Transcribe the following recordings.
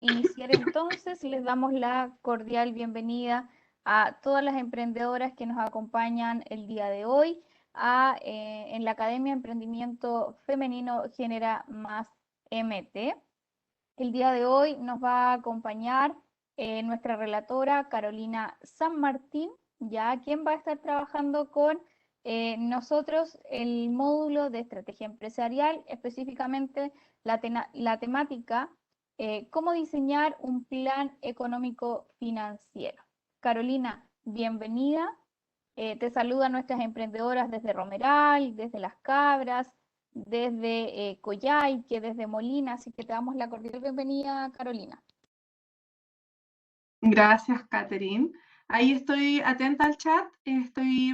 iniciar entonces. Les damos la cordial bienvenida a todas las emprendedoras que nos acompañan el día de hoy en la Academia Emprendimiento Femenino Genera Más MT. El día de hoy nos va a acompañar nuestra relatora Carolina San Martín, ya quien va a estar trabajando con nosotros el módulo de estrategia empresarial, específicamente la temática cómo diseñar un plan económico financiero. Carolina, bienvenida. Te saludan nuestras emprendedoras desde Romeral, desde Las Cabras, desde Coyhaique, desde Molina, así que te damos la cordial bienvenida, Carolina. Gracias, Catherine. Ahí estoy atenta al chat, estoy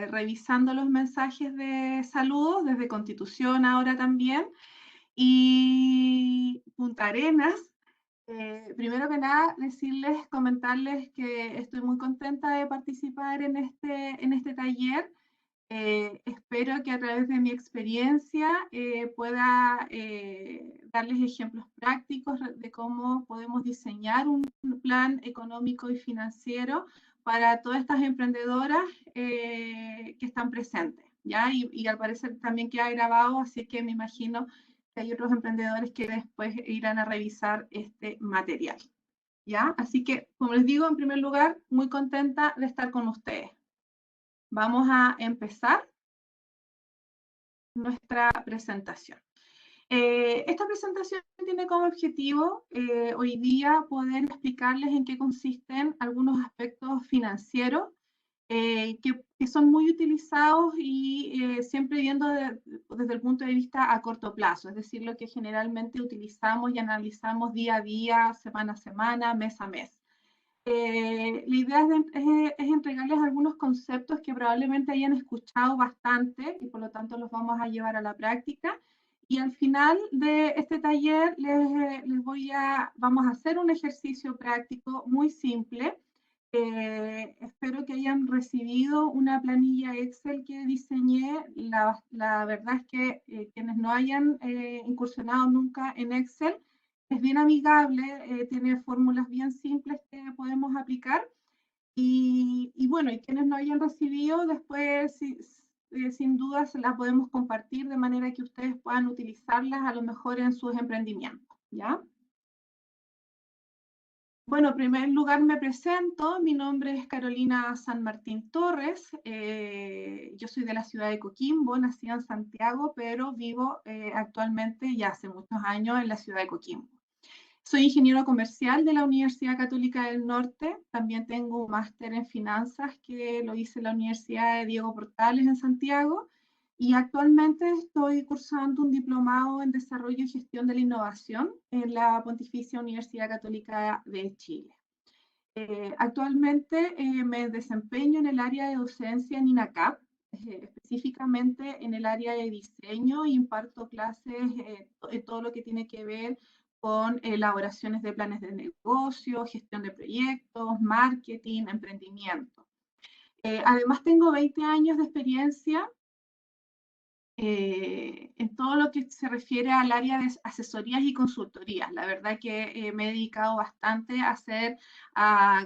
revisando los mensajes de saludos desde Constitución ahora también. Y Punta Arenas, primero que nada, comentarles que estoy muy contenta de participar en este taller. Espero que a través de mi experiencia pueda darles ejemplos prácticos de cómo podemos diseñar un plan económico y financiero para todas estas emprendedoras que están presentes, ¿ya? Y al parecer también queda grabado, así que me imagino que hay otros emprendedores que después irán a revisar este material, ¿ya? Así que, como les digo, en primer lugar, muy contenta de estar con ustedes. Vamos a empezar nuestra presentación. Esta presentación tiene como objetivo hoy día poder explicarles en qué consisten algunos aspectos financieros que son muy utilizados y siempre viendo desde el punto de vista a corto plazo, es decir, lo que generalmente utilizamos y analizamos día a día, semana a semana, mes a mes. La idea es entregarles algunos conceptos que probablemente hayan escuchado bastante y por lo tanto los vamos a llevar a la práctica. Y al final de este taller vamos a hacer un ejercicio práctico muy simple. Espero que hayan recibido una planilla Excel que diseñé. La verdad es que quienes no hayan incursionado nunca en Excel, es bien amigable, tiene fórmulas bien simples que podemos aplicar. Y bueno, y quienes no hayan recibido, después sin duda se las podemos compartir de manera que ustedes puedan utilizarlas a lo mejor en sus emprendimientos, ¿ya? Bueno, en primer lugar me presento, mi nombre es Carolina San Martín Torres, yo soy de la ciudad de Coquimbo, nací en Santiago, pero vivo actualmente ya hace muchos años en la ciudad de Coquimbo. Soy ingeniero comercial de la Universidad Católica del Norte. También tengo un máster en finanzas que lo hice en la Universidad de Diego Portales en Santiago. Y actualmente estoy cursando un diplomado en desarrollo y gestión de la innovación en la Pontificia Universidad Católica de Chile. Actualmente me desempeño en el área de docencia en INACAP, específicamente en el área de diseño, y imparto clases en todo lo que tiene que ver con elaboraciones de planes de negocio, gestión de proyectos, marketing, emprendimiento. Además tengo 20 años de experiencia en todo lo que se refiere al área de asesorías y consultorías. La verdad que me he dedicado bastante a hacer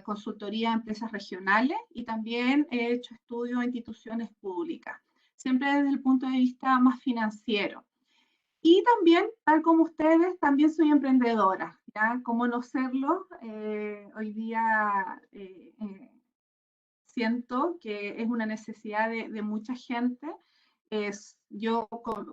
consultoría a empresas regionales y también he hecho estudios en instituciones públicas, siempre desde el punto de vista más financiero. Y también, tal como ustedes, también soy emprendedora, ¿ya? ¿Cómo no serlo? Hoy día siento que es una necesidad de mucha gente. Yo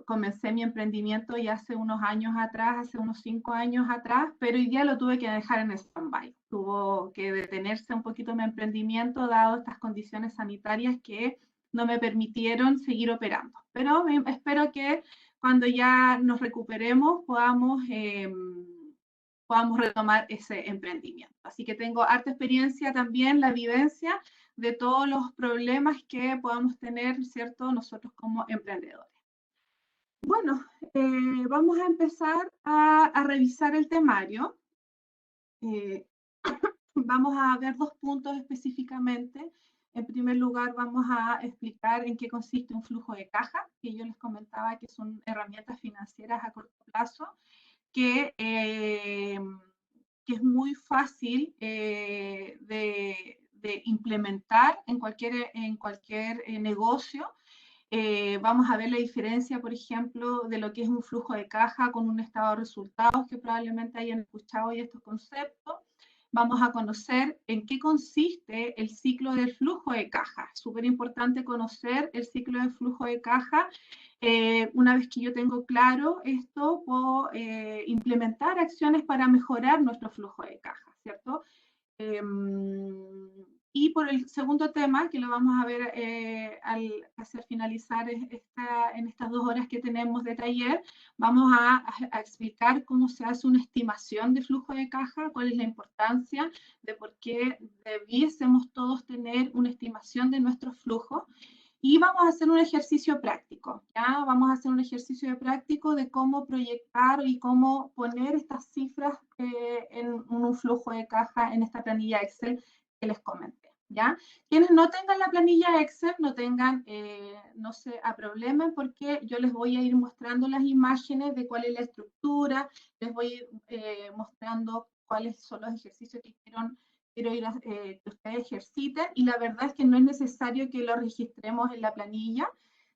comencé mi emprendimiento ya hace unos años atrás, hace unos 5 años atrás, pero hoy día lo tuve que dejar en stand-by. Tuvo que detenerse un poquito mi emprendimiento dado estas condiciones sanitarias que no me permitieron seguir operando. Pero espero que cuando ya nos recuperemos podamos retomar ese emprendimiento. Así que tengo harta experiencia también, la vivencia de todos los problemas que podamos tener, ¿cierto?, nosotros como emprendedores. Bueno, vamos a empezar a revisar el temario. Vamos a ver dos puntos específicamente. En primer lugar, vamos a explicar en qué consiste un flujo de caja, que yo les comentaba que son herramientas financieras a corto plazo que que es muy fácil de implementar en cualquier negocio. Vamos a ver la diferencia, por ejemplo, de lo que es un flujo de caja con un estado de resultados, que probablemente hayan escuchado hoy estos conceptos. Vamos a conocer en qué consiste el ciclo del flujo de caja. Súper importante conocer el ciclo del flujo de caja. Una vez que yo tengo claro esto, puedo implementar acciones para mejorar nuestro flujo de caja, ¿cierto? Y por el segundo tema, que lo vamos a ver al hacer finalizar en estas 2 horas que tenemos de taller, vamos a explicar cómo se hace una estimación de flujo de caja, cuál es la importancia de por qué debiésemos todos tener una estimación de nuestro flujo. Y vamos a hacer un ejercicio práctico, ¿ya? Vamos a hacer un ejercicio práctico de cómo proyectar y cómo poner estas cifras en un flujo de caja en esta planilla Excel que les comenté, ¿ya? Quienes no tengan la planilla Excel, no se problemen porque yo les voy a ir mostrando las imágenes de cuál es la estructura, les voy a ir mostrando cuáles son los ejercicios que quiero ir que ustedes ejerciten, y la verdad es que no es necesario que lo registremos en la planilla,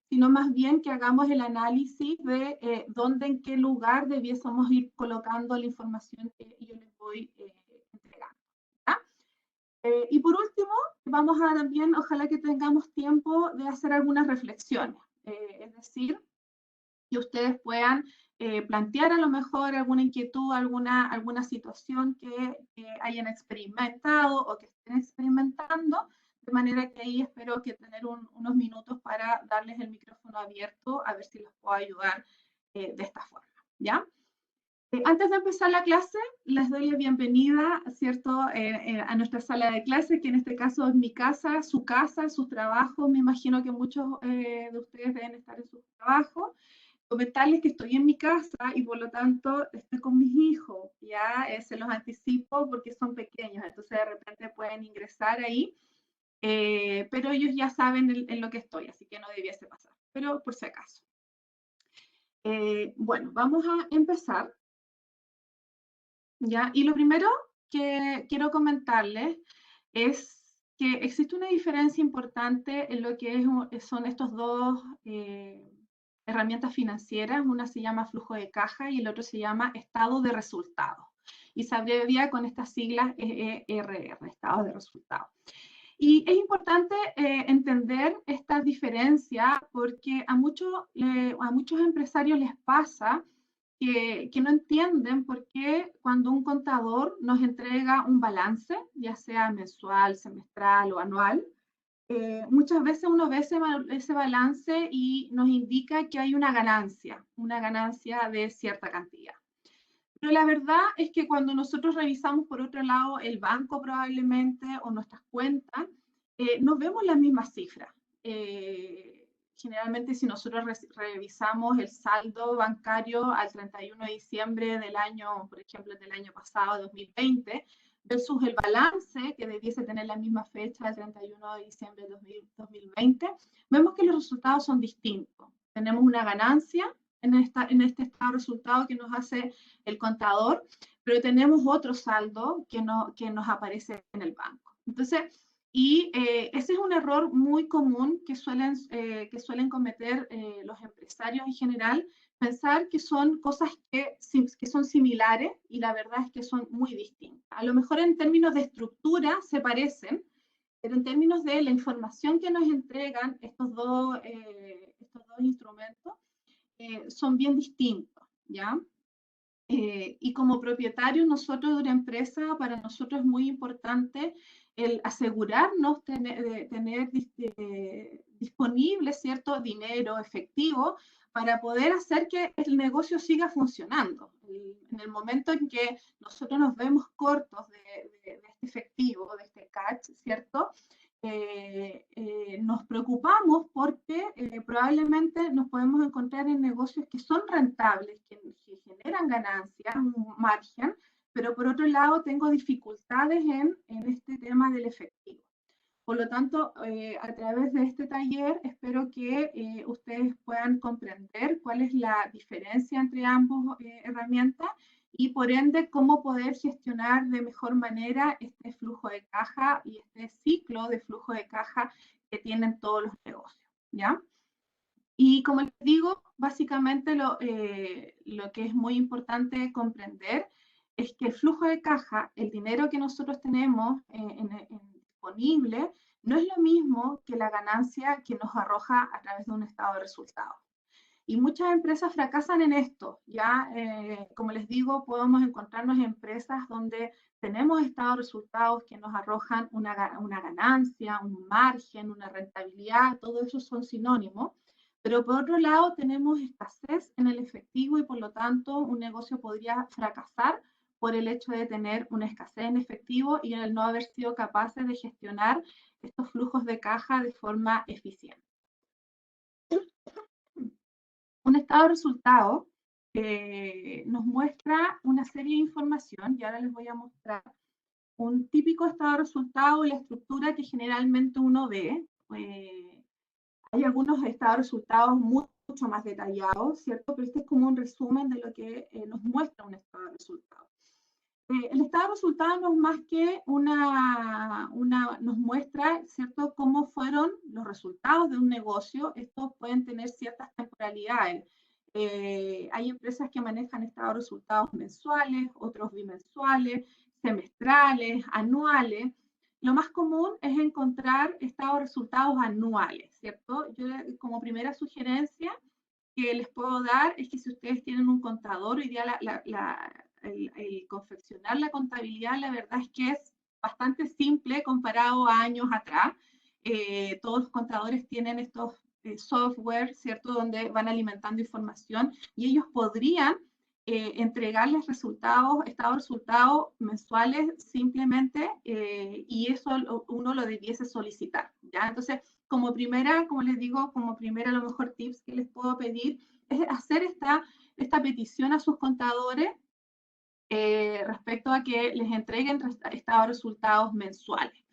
sino más bien que hagamos el análisis de dónde, en qué lugar debiésemos ir colocando la información que yo les voy entregando. ¿Ya? Y por último, vamos a también, ojalá que tengamos tiempo de hacer algunas reflexiones, es decir, que ustedes puedan plantear a lo mejor alguna inquietud, alguna situación que hayan experimentado o que estén experimentando, de manera que ahí espero que tener unos minutos para darles el micrófono abierto, a ver si los puedo ayudar de esta forma, ¿ya? Antes de empezar la clase, les doy la bienvenida, ¿cierto?, a nuestra sala de clase, que en este caso es mi casa, sus trabajos. Me imagino que muchos de ustedes deben estar en sus trabajos. Comentarles que estoy en mi casa y por lo tanto estoy con mis hijos, ya se los anticipo porque son pequeños, entonces de repente pueden ingresar ahí, pero ellos ya saben en lo que estoy, así que no debiese pasar, pero por si acaso. Bueno, vamos a empezar, ¿ya? Y lo primero que quiero comentarles es que existe una diferencia importante en lo que son estos dos herramientas financieras. Una se llama flujo de caja y el otro se llama estado de resultados. Y se abrevia con estas siglas ERR, estado de resultados. Y es importante entender esta diferencia porque a muchos empresarios les pasa que no entienden por qué cuando un contador nos entrega un balance, ya sea mensual, semestral o anual, muchas veces uno ve ese balance y nos indica que hay una ganancia de cierta cantidad. Pero la verdad es que cuando nosotros revisamos por otro lado el banco probablemente o nuestras cuentas, no vemos las mismas cifras. Generalmente si nosotros revisamos el saldo bancario al 31 de diciembre del año, por ejemplo, del año pasado, 2020, versus el balance que debiese tener la misma fecha, el 31 de diciembre de 2020, vemos que los resultados son distintos. Tenemos una ganancia en este estado de resultado que nos hace el contador, pero tenemos otro saldo que nos aparece en el banco. Entonces, ese es un error muy común que suelen cometer los empresarios en general, pensar que son cosas que son similares y la verdad es que son muy distintas. A lo mejor en términos de estructura se parecen, pero en términos de la información que nos entregan estos dos instrumentos, son bien distintos, ¿ya? Y como propietarios nosotros de una empresa, para nosotros es muy importante el asegurarnos de tener disponible cierto dinero efectivo para poder hacer que el negocio siga funcionando. En el momento en que nosotros nos vemos cortos de este efectivo, de este cash, ¿cierto? Nos preocupamos porque probablemente nos podemos encontrar en negocios que son rentables, que generan ganancias, un margen, pero por otro lado tengo dificultades en este tema del efectivo. Por lo tanto, a través de este taller espero que ustedes puedan comprender cuál es la diferencia entre ambas herramientas y por ende cómo poder gestionar de mejor manera este flujo de caja y este ciclo de flujo de caja que tienen todos los negocios, ¿ya? Y como les digo, básicamente lo que es muy importante comprender es que el flujo de caja, el dinero que nosotros tenemos disponible, no es lo mismo que la ganancia que nos arroja a través de un estado de resultados. Y muchas empresas fracasan en esto, ¿ya? Como les digo, podemos encontrarnos empresas donde tenemos estados de resultados que nos arrojan una ganancia, un margen, una rentabilidad, todo eso son sinónimos, pero por otro lado tenemos escasez en el efectivo y por lo tanto un negocio podría fracasar por el hecho de tener una escasez en efectivo y el no haber sido capaces de gestionar estos flujos de caja de forma eficiente. Un estado de resultado nos muestra una serie de información y ahora les voy a mostrar un típico estado de resultado y la estructura que generalmente uno ve. Hay algunos estados de resultados mucho más detallados, ¿cierto? Pero este es como un resumen de lo que nos muestra un estado de resultado. El estado de resultados no es más que nos muestra, ¿cierto?, cómo fueron los resultados de un negocio. Estos pueden tener ciertas temporalidades. Hay empresas que manejan estados de resultados mensuales, otros bimensuales, semestrales, anuales. Lo más común es encontrar estados de resultados anuales, ¿cierto? Yo como primera sugerencia que les puedo dar es que si ustedes tienen un contador, hoy día el confeccionar la contabilidad, la verdad es que es bastante simple comparado a años atrás. Todos los contadores tienen estos software, ¿cierto?, donde van alimentando información y ellos podrían entregarles resultados, estados de resultados mensuales simplemente y eso uno lo debiese solicitar, ¿ya? Entonces, como primera, como les digo, como primera, a lo mejor tips que les puedo pedir es hacer esta petición a sus contadores respecto a que les entreguen estados de resultados mensuales.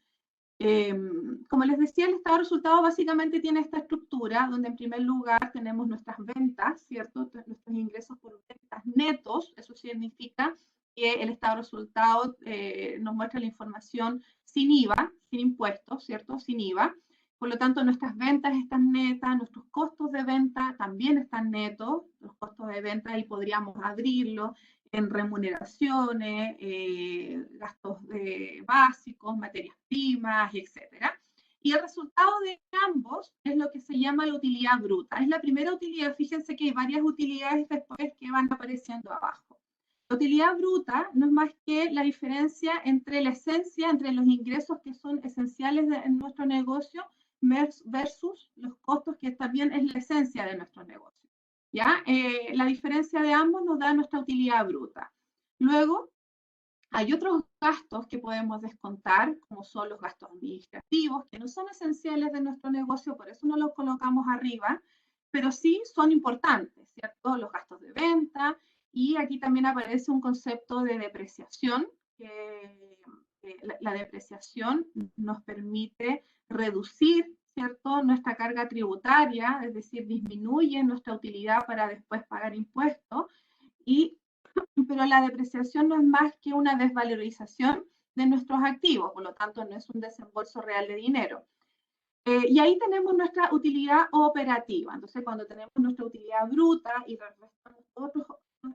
Como les decía, el estado de resultados básicamente tiene esta estructura, donde en primer lugar tenemos nuestras ventas, ¿cierto? Nuestros ingresos por ventas netos, eso significa que el estado de resultados nos muestra la información sin IVA, sin impuestos, ¿cierto? Sin IVA. Por lo tanto, nuestras ventas están netas, nuestros costos de venta también están netos, los costos de venta ahí podríamos abrirlo, en remuneraciones, gastos básicos, materias primas, etc. Y el resultado de ambos es lo que se llama la utilidad bruta. Es la primera utilidad, fíjense que hay varias utilidades después que van apareciendo abajo. La utilidad bruta no es más que la diferencia entre la esencia, entre los ingresos que son esenciales en nuestro negocio versus los costos que también es la esencia de nuestro negocio. ¿Ya? La diferencia de ambos nos da nuestra utilidad bruta. Luego, hay otros gastos que podemos descontar, como son los gastos administrativos, que no son esenciales de nuestro negocio, por eso no los colocamos arriba, pero sí son importantes, ¿cierto? Los gastos de venta, y aquí también aparece un concepto de depreciación, que la depreciación nos permite reducir, ¿cierto?, nuestra carga tributaria, es decir, disminuye nuestra utilidad para después pagar impuestos, pero la depreciación no es más que una desvalorización de nuestros activos, por lo tanto no es un desembolso real de dinero. Y ahí tenemos nuestra utilidad operativa. Entonces, cuando tenemos nuestra utilidad bruta y restamos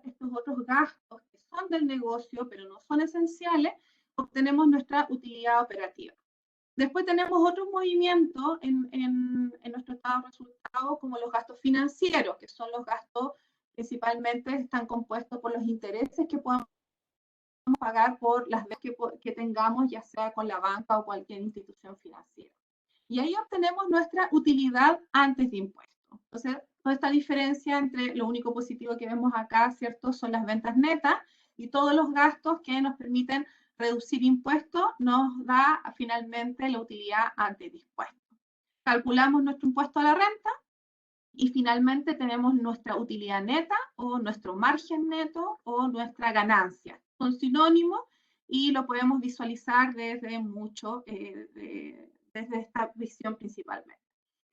estos otros gastos que son del negocio, pero no son esenciales, obtenemos nuestra utilidad operativa. Después tenemos otros movimientos en nuestro estado de resultados, como los gastos financieros, que son los gastos principalmente están compuestos por los intereses que podemos pagar por las deudas que tengamos, ya sea con la banca o cualquier institución financiera. Y ahí obtenemos nuestra utilidad antes de impuestos. Entonces, toda esta diferencia entre lo único positivo que vemos acá, ¿cierto?, son las ventas netas y todos los gastos que nos permiten reducir impuestos, nos da finalmente la utilidad antes de impuestos. Calculamos nuestro impuesto a la renta y finalmente tenemos nuestra utilidad neta o nuestro margen neto o nuestra ganancia. Son sinónimos y lo podemos visualizar desde desde esta visión principalmente.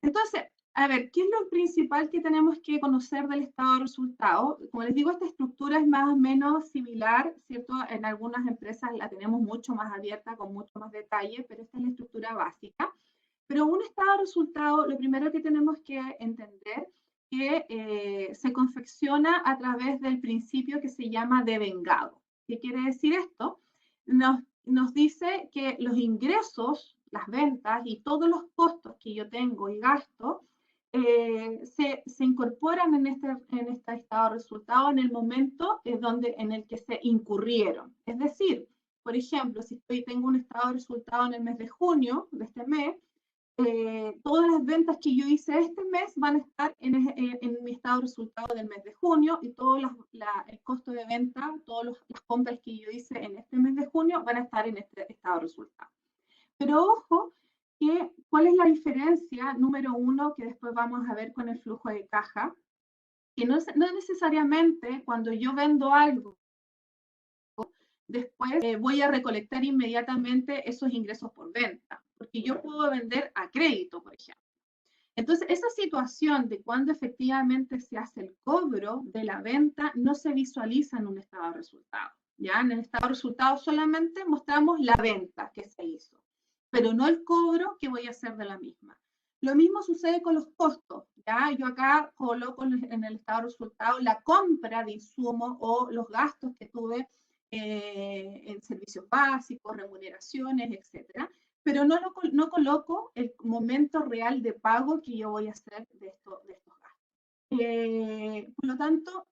Entonces, A ver, ¿qué es lo principal que tenemos que conocer del estado de resultado? Como les digo, esta estructura es más o menos similar, ¿cierto? En algunas empresas la tenemos mucho más abierta, con mucho más detalle, pero esta es la estructura básica. Pero un estado de resultado, lo primero que tenemos que entender que se confecciona a través del principio que se llama devengado. ¿Qué quiere decir esto? Nos dice que los ingresos, las ventas y todos los costos que yo tengo y gasto se incorporan en este estado de resultado en el momento en el que se incurrieron. Es decir, por ejemplo, si tengo un estado de resultado en el mes de junio de este mes, todas las ventas que yo hice este mes van a estar en mi estado de resultado del mes de junio y todo el costo de venta, todas las compras que yo hice en este mes de junio van a estar en este estado de resultado. Pero ojo, ¿cuál es la diferencia número uno que después vamos a ver con el flujo de caja? Que no necesariamente cuando yo vendo algo, después voy a recolectar inmediatamente esos ingresos por venta, porque yo puedo vender a crédito, por ejemplo. Entonces, esa situación de cuando efectivamente se hace el cobro de la venta no se visualiza en un estado de resultado. ¿Ya? En el estado de resultado solamente mostramos la venta que se hizo, pero no el cobro que voy a hacer de la misma. Lo mismo sucede con los costos. ¿Ya? Yo acá coloco en el estado de resultado la compra de insumos o los gastos que tuve en servicios básicos, remuneraciones, etcétera, pero no coloco el momento real de pago que yo voy a hacer de estos gastos. Por lo tanto,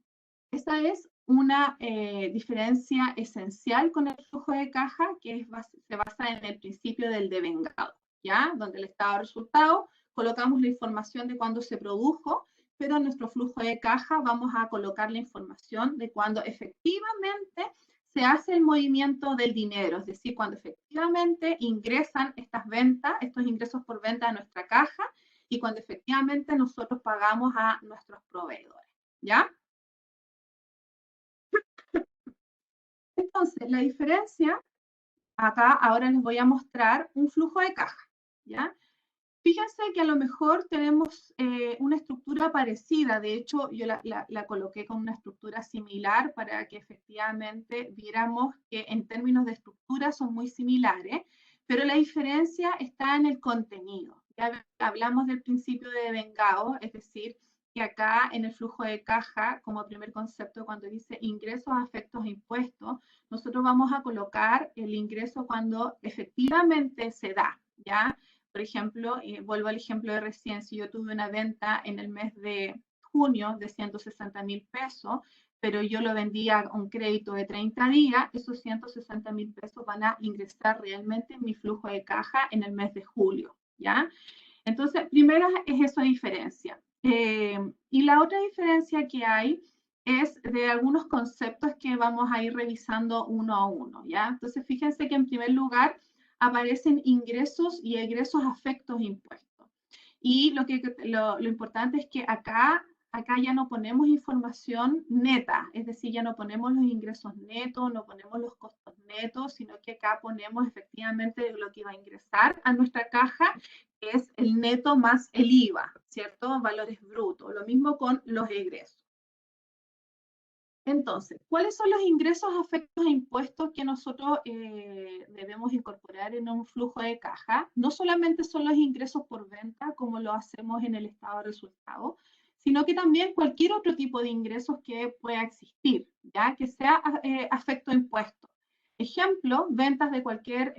esta es una diferencia esencial con el flujo de caja que se basa en el principio del devengado, ¿ya? Donde el estado de resultado colocamos la información de cuándo se produjo, pero en nuestro flujo de caja vamos a colocar la información de cuándo efectivamente se hace el movimiento del dinero, es decir, cuando efectivamente ingresan estas ventas, estos ingresos por venta a nuestra caja y cuando efectivamente nosotros pagamos a nuestros proveedores, ¿ya? Entonces, la diferencia, acá ahora les voy a mostrar un flujo de caja, ¿ya? Fíjense que a lo mejor tenemos una estructura parecida, de hecho yo la coloqué con una estructura similar para que efectivamente viéramos que en términos de estructura son muy similares, pero la diferencia está en el contenido. Ya hablamos del principio de devengado, es decir, que acá en el flujo de caja, como primer concepto, cuando dice ingresos, afectos e impuestos, nosotros vamos a colocar el ingreso cuando efectivamente se da, ¿ya? Por ejemplo, vuelvo al ejemplo de recién, si yo tuve una venta en el mes de junio de 160.000 pesos, pero yo lo vendía a un crédito de 30 días, esos 160.000 pesos van a ingresar realmente en mi flujo de caja en el mes de julio, ¿ya? Entonces, primero es esa diferencia. Y la otra diferencia que hay es de algunos conceptos que vamos a ir revisando uno a uno, ¿ya? Entonces, fíjense que en primer lugar aparecen ingresos y egresos afectos impuestos. Y lo importante es que acá ya no ponemos información neta, es decir, ya no ponemos los ingresos netos, no ponemos los costos netos, sino que acá ponemos efectivamente lo que va a ingresar a nuestra caja, que es el neto más el IVA, ¿cierto? Valores brutos. Lo mismo con los egresos. Entonces, ¿cuáles son los ingresos afectos a impuestos que nosotros debemos incorporar en un flujo de caja? No solamente son los ingresos por venta, como lo hacemos en el estado de resultado, sino que también cualquier otro tipo de ingresos que pueda existir, ya que sea afecto a impuestos. Ejemplo, ventas de cualquier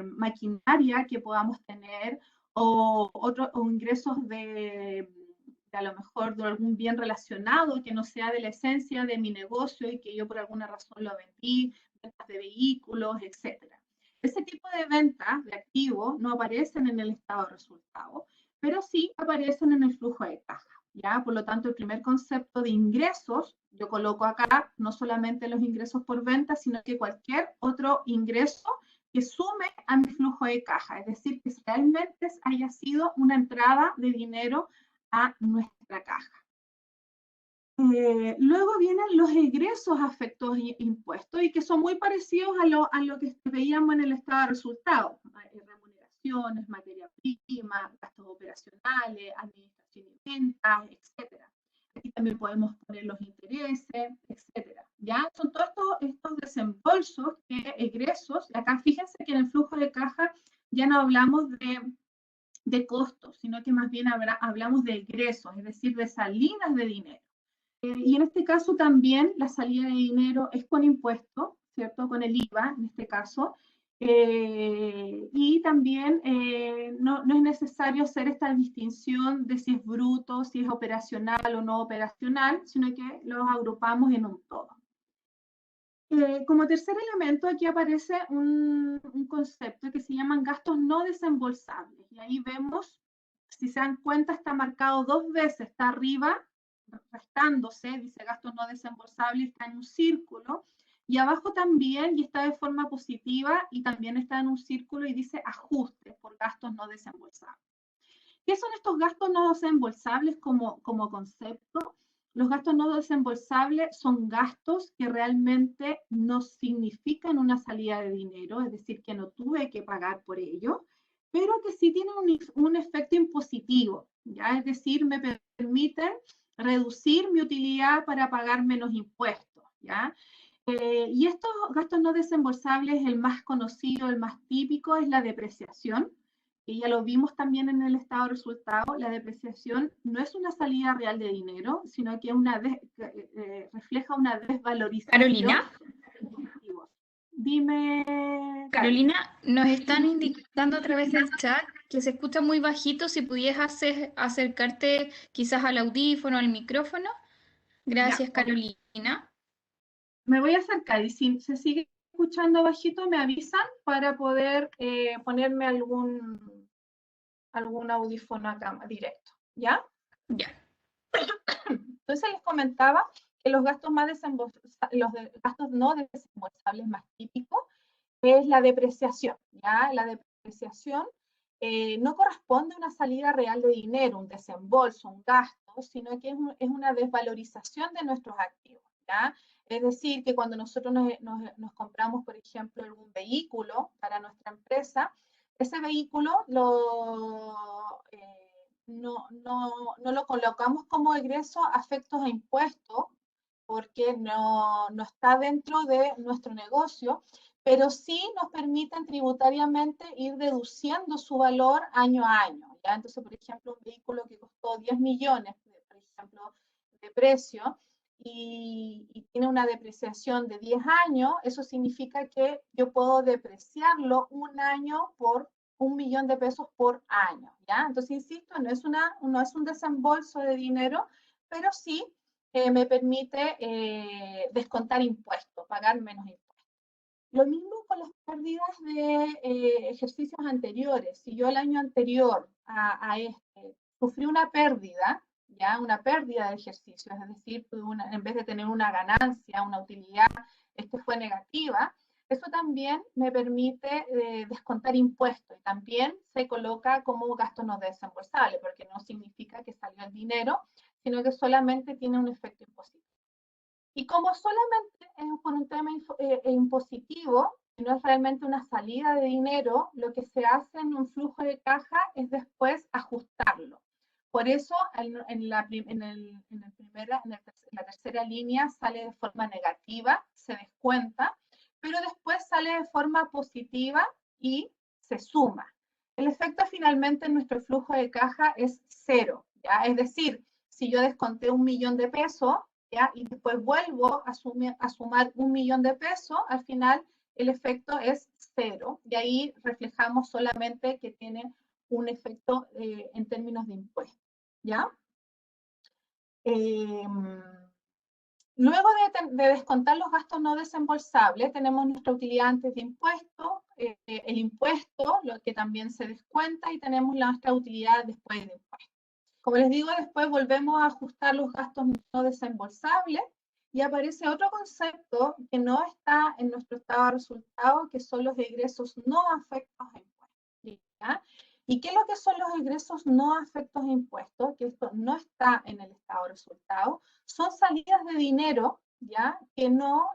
maquinaria que podamos tener o ingresos de a lo mejor de algún bien relacionado que no sea de la esencia de mi negocio y que yo por alguna razón lo vendí, ventas de vehículos, etc. Ese tipo de ventas de activos no aparecen en el estado de resultado, pero sí aparecen en el flujo de caja. ¿Ya? Por lo tanto, el primer concepto de ingresos, yo coloco acá no solamente los ingresos por venta, sino que cualquier otro ingreso que sume a mi flujo de caja, es decir, que realmente haya sido una entrada de dinero a nuestra caja. Luego vienen los egresos afectos impuestos y que son muy parecidos a lo que veíamos en el estado de resultados, remuneraciones, importaciones, materia prima, gastos operacionales, administración y ventas, etc. Aquí también podemos poner los intereses, etcétera. ¿Ya? Son todos estos desembolsos, egresos. Acá fíjense que en el flujo de caja ya no hablamos de costos, sino que más bien hablamos de egresos, es decir, de salidas de dinero. Y en este caso también la salida de dinero es con impuesto, ¿cierto? Con el IVA, en este caso. Y también no es necesario hacer esta distinción de si es bruto, si es operacional o no operacional, sino que los agrupamos en un todo. Como tercer elemento, aquí aparece un concepto que se llaman gastos no desembolsables. Y ahí vemos, si se dan cuenta, está marcado 2 veces, está arriba, restándose, dice gastos no desembolsables, está en un círculo, y abajo también, y está de forma positiva, y también está en un círculo y dice ajustes por gastos no desembolsables. ¿Qué son estos gastos no desembolsables como concepto? Los gastos no desembolsables son gastos que realmente no significan una salida de dinero, es decir, que no tuve que pagar por ello, pero que sí tienen un efecto impositivo, ¿ya? Es decir, me permiten reducir mi utilidad para pagar menos impuestos, ¿ya? Y estos gastos no desembolsables, el más conocido, el más típico, es la depreciación, y ya lo vimos también en el estado de resultado. La depreciación no es una salida real de dinero, sino que refleja una desvalorización. Carolina, Dime, Carolina, nos están indicando a través del chat que se escucha muy bajito. Si pudieras acercarte quizás al audífono, al micrófono. ya, Gracias, Carolina. me voy a acercar y si se sigue escuchando bajito me avisan para poder ponerme algún audífono acá directo, ¿ya? Ya. Entonces les comentaba que los gastos gastos no desembolsables más típicos es la depreciación, ¿ya? La depreciación no corresponde a una salida real de dinero, un desembolso, un gasto, sino que es una desvalorización de nuestros activos, ¿ya? Es decir, que cuando nosotros nos compramos, por ejemplo, algún vehículo para nuestra empresa, ese vehículo no lo colocamos como egreso afectos a impuestos, porque no está dentro de nuestro negocio, pero sí nos permiten tributariamente ir reduciendo su valor año a año, ¿ya? Entonces, por ejemplo, un vehículo que costó 10 millones, por ejemplo, de precio, y tiene una depreciación de 10 años, eso significa que yo puedo depreciarlo un año por 1 millón de pesos por año, ¿ya? Entonces, insisto, no es un desembolso de dinero, pero sí me permite descontar impuestos, pagar menos impuestos. Lo mismo con las pérdidas de ejercicios anteriores. Si yo el año anterior a este sufrí una pérdida, ya una pérdida de ejercicios, es decir, en vez de tener una ganancia, una utilidad, esto fue negativa, eso también me permite descontar impuestos y también se coloca como gasto no desembolsable, porque no significa que salió el dinero, sino que solamente tiene un efecto impositivo. Y como solamente es por un tema impositivo, no es realmente una salida de dinero, lo que se hace en un flujo de caja es después ajustarlo. Por eso en la tercera línea sale de forma negativa, se descuenta, pero después sale de forma positiva y se suma. El efecto finalmente en nuestro flujo de caja es cero, ¿ya? Es decir, si yo desconté 1 millón de pesos, ¿ya? Y después vuelvo a sumar 1 millón de pesos, al final el efecto es cero. Y ahí reflejamos solamente que tiene un efecto en términos de impuestos, ¿ya? Luego de descontar los gastos no desembolsables, tenemos nuestra utilidad antes de impuesto, el impuesto, lo que también se descuenta, y tenemos nuestra utilidad después de impuesto. Como les digo, después volvemos a ajustar los gastos no desembolsables y aparece otro concepto que no está en nuestro estado de resultados, que son los egresos no afectos a impuestos, ¿ya? ¿Y qué es lo que son los egresos no afectos a impuestos? Que esto no está en el estado de resultados. Son salidas de dinero, ¿ya? Que no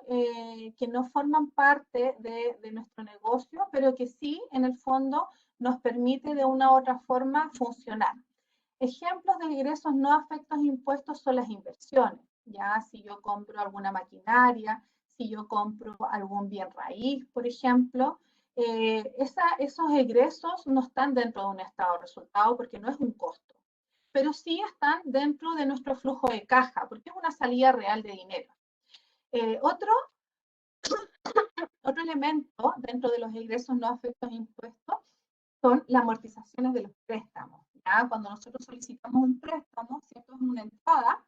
forman parte de nuestro negocio, pero que sí, en el fondo, nos permite de una u otra forma funcionar. Ejemplos de ingresos no afectos a impuestos son las inversiones, ya si yo compro alguna maquinaria, si yo compro algún bien raíz, por ejemplo, esos egresos no están dentro de un estado de resultado porque no es un costo, pero sí están dentro de nuestro flujo de caja porque es una salida real de dinero. Otro elemento dentro de los ingresos no afectos a impuestos son las amortizaciones de los préstamos. ¿Ya? Cuando nosotros solicitamos un préstamo, ¿cierto? Es una entrada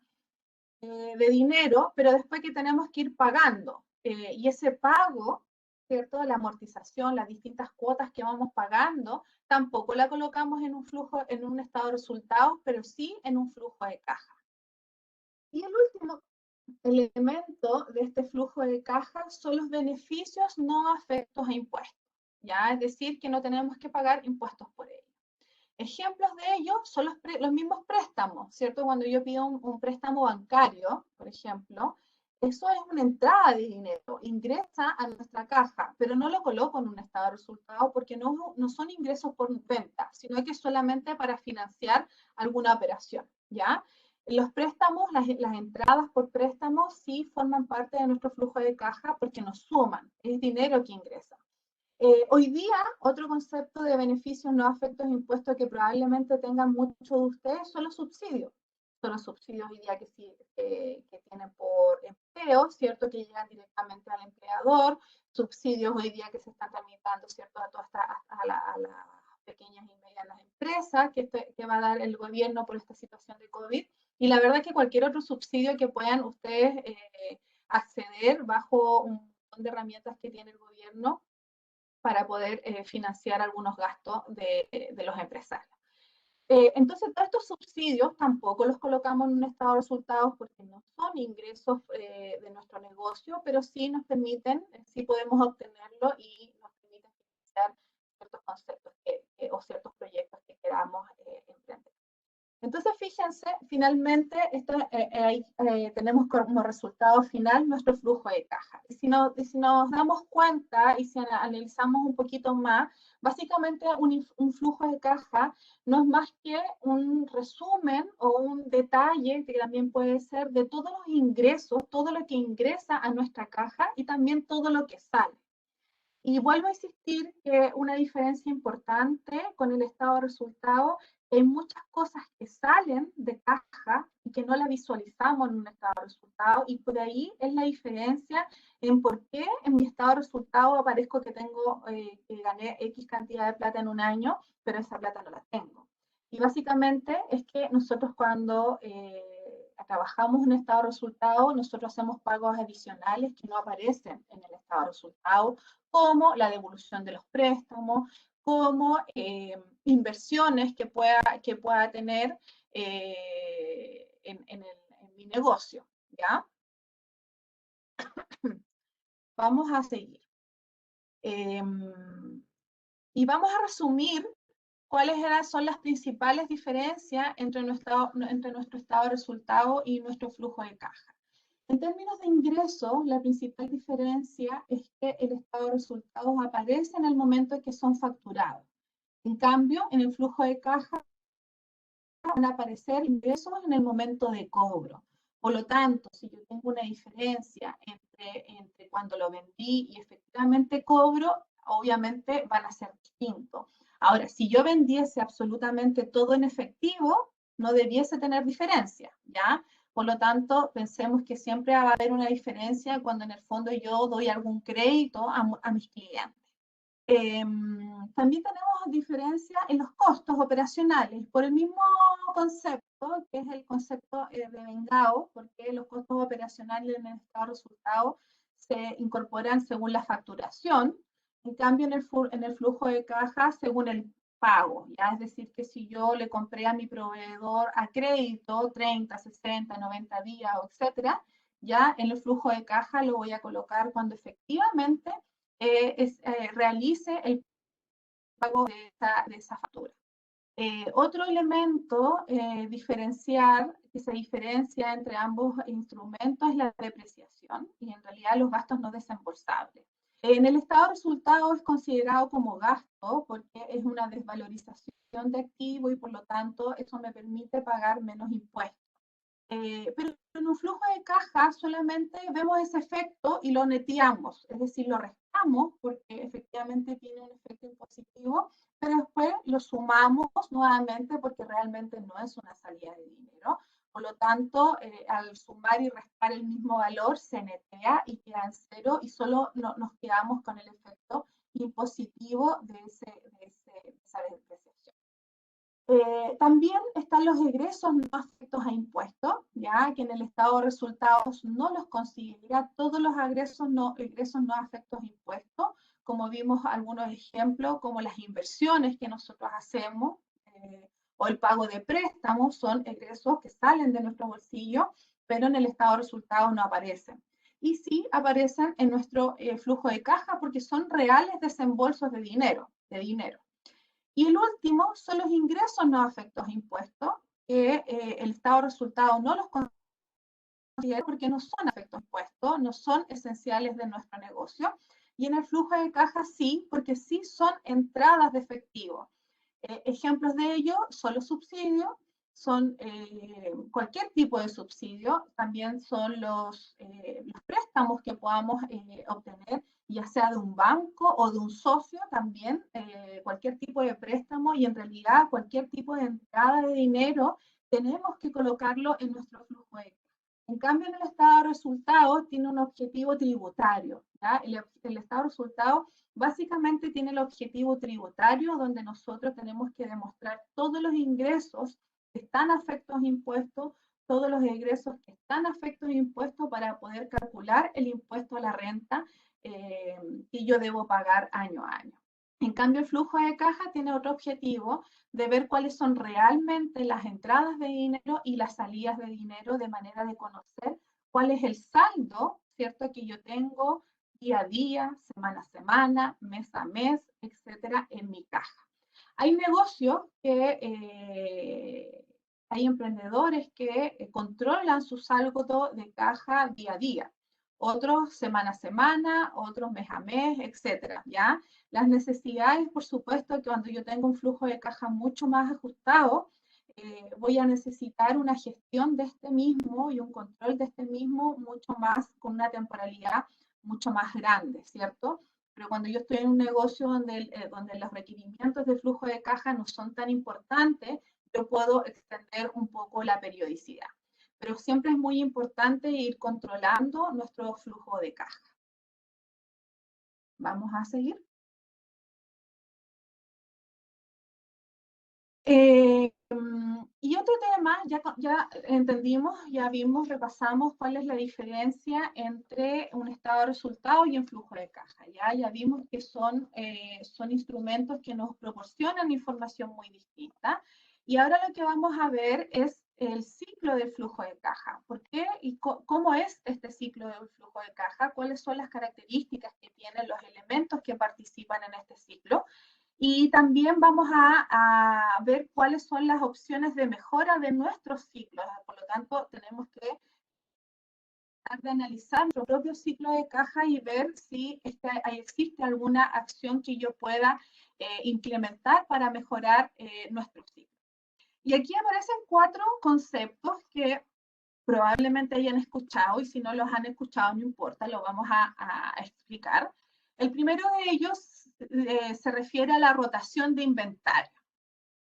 de dinero, pero después que tenemos que ir pagando. Y ese pago, ¿cierto? La amortización, las distintas cuotas que vamos pagando, tampoco la colocamos en un flujo, en un estado de resultados, pero sí en un flujo de caja. Y el último elemento de este flujo de caja son los beneficios no afectos a impuestos, ¿ya? Es decir, que no tenemos que pagar impuestos por ello. Ejemplos de ello son los mismos préstamos, ¿cierto? Cuando yo pido un préstamo bancario, por ejemplo, eso es una entrada de dinero, ingresa a nuestra caja, pero no lo coloco en un estado de resultado porque no son ingresos por venta, sino que es solamente para financiar alguna operación, ¿ya? Los préstamos, las entradas por préstamos sí forman parte de nuestro flujo de caja porque nos suman, es dinero que ingresa. Hoy día, otro concepto de beneficios no afectos a impuestos que probablemente tengan muchos de ustedes son los subsidios. Son los subsidios hoy día que tienen por empleo, ¿cierto? Que llegan directamente al empleador. Subsidios hoy día que se están tramitando, ¿cierto? A todas a las pequeñas y medianas empresas que va a dar el gobierno por esta situación de COVID. Y la verdad es que cualquier otro subsidio que puedan ustedes acceder bajo un montón de herramientas que tiene el gobierno para poder financiar algunos gastos de los empresarios. Entonces, todos estos subsidios tampoco los colocamos en un estado de resultados porque no son ingresos de nuestro negocio, pero sí nos permiten, sí podemos obtenerlo y nos permiten financiar ciertos conceptos o ciertos proyectos que queramos emprender. Entonces, fíjense, finalmente tenemos como resultado final nuestro flujo de caja. Y si nos damos cuenta y si analizamos un poquito más, básicamente un flujo de caja no es más que un resumen o un detalle, que también puede ser, de todos los ingresos, todo lo que ingresa a nuestra caja y también todo lo que sale. Y vuelvo a insistir que una diferencia importante con el estado de resultado, hay muchas cosas que salen de caja y que no la visualizamos en un estado de resultado, y por ahí es la diferencia en por qué en mi estado de resultado aparezco que que gané X cantidad de plata en un año, pero esa plata no la tengo. Y básicamente es que nosotros cuando trabajamos en estado de resultado, nosotros hacemos pagos adicionales que no aparecen en el estado de resultado, como la devolución de los préstamos, como inversiones que pueda tener en mi negocio, ¿ya? Vamos a seguir. Y vamos a resumir cuáles son las principales diferencias entre nuestro estado de resultado y nuestro flujo de caja. En términos de ingresos, la principal diferencia es que el estado de resultados aparece en el momento en que son facturados. En cambio, en el flujo de caja van a aparecer ingresos en el momento de cobro. Por lo tanto, si yo tengo una diferencia entre cuando lo vendí y efectivamente cobro, obviamente van a ser distintos. Ahora, si yo vendiese absolutamente todo en efectivo, no debiese tener diferencia, ¿ya? Por lo tanto, pensemos que siempre va a haber una diferencia cuando en el fondo yo doy algún crédito a mis clientes. También tenemos diferencia en los costos operacionales, por el mismo concepto, que es el concepto de vengado, porque los costos operacionales en el estado de resultado se incorporan según la facturación, en cambio en el flujo de caja según el pago, ¿ya? Es decir, que si yo le compré a mi proveedor a crédito 30, 60, 90 días, etcétera, ya en el flujo de caja lo voy a colocar cuando efectivamente realice el pago de esa factura. Otro elemento que se diferencia entre ambos instrumentos es la depreciación y en realidad los gastos no desembolsables. En el estado de resultados es considerado como gasto porque es una desvalorización de activo y por lo tanto eso me permite pagar menos impuestos. Pero en un flujo de caja solamente vemos ese efecto y lo neteamos, es decir, lo restamos porque efectivamente tiene un efecto impositivo, pero después lo sumamos nuevamente porque realmente no es una salida de dinero. Por lo tanto, al sumar y restar el mismo valor, se netea y queda en cero y solo nos quedamos con el efecto impositivo de esa depreciación. También están los egresos no afectos a impuestos, ya que en el estado de resultados no los considera todos los egresos no afectos a impuestos, como vimos algunos ejemplos, como las inversiones que nosotros hacemos, o el pago de préstamos, son egresos que salen de nuestro bolsillo, pero en el estado de resultados no aparecen. Y sí aparecen en nuestro flujo de caja porque son reales desembolsos de dinero. Y el último son los ingresos no afectos a impuestos, que el estado de resultados no los considera porque no son afectos a impuestos, no son esenciales de nuestro negocio. Y en el flujo de caja sí, porque sí son entradas de efectivo. Ejemplos de ello son los subsidios, son cualquier tipo de subsidio, también son los préstamos que podamos obtener, ya sea de un banco o de un socio, también cualquier tipo de préstamo y en realidad cualquier tipo de entrada de dinero tenemos que colocarlo en nuestro flujo de caja. En cambio, en el estado de resultados tiene un objetivo tributario. ¿Ya? El estado de resultados básicamente tiene el objetivo tributario donde nosotros tenemos que demostrar todos los ingresos que están afectos a impuestos, todos los egresos que están afectos a impuestos para poder calcular el impuesto a la renta que yo debo pagar año a año. En cambio, el flujo de caja tiene otro objetivo de ver cuáles son realmente las entradas de dinero y las salidas de dinero de manera de conocer cuál es el saldo, ¿cierto?, que yo tengo día a día, semana a semana, mes a mes, etcétera, en mi caja. Hay negocios hay emprendedores que controlan su saldo de caja día a día, otros semana a semana, otros mes a mes, etcétera, ¿ya? Las necesidades, por supuesto, que cuando yo tengo un flujo de caja mucho más ajustado, voy a necesitar una gestión de este mismo y un control de este mismo mucho más, con una temporalidad mucho más grande, ¿cierto? Pero cuando yo estoy en un negocio donde los requerimientos de flujo de caja no son tan importantes, yo puedo extender un poco la periodicidad. Pero siempre es muy importante ir controlando nuestro flujo de caja. Vamos a seguir. Y otro tema, ya entendimos, ya vimos, repasamos cuál es la diferencia entre un estado de resultados y un flujo de caja. Ya vimos que son instrumentos que nos proporcionan información muy distinta. Y ahora lo que vamos a ver es el ciclo del flujo de caja. ¿Por qué y cómo es este ciclo del flujo de caja? ¿Cuáles son las características que tienen los elementos que participan en este ciclo? Y también vamos a ver cuáles son las opciones de mejora de nuestros ciclos. Por lo tanto, tenemos que de analizar nuestro propio ciclo de caja y ver si existe alguna acción que yo pueda implementar para mejorar nuestro ciclo. Y aquí aparecen 4 conceptos que probablemente hayan escuchado, y si no los han escuchado no importa, lo vamos a explicar. El primero de ellos se refiere a la rotación de inventario,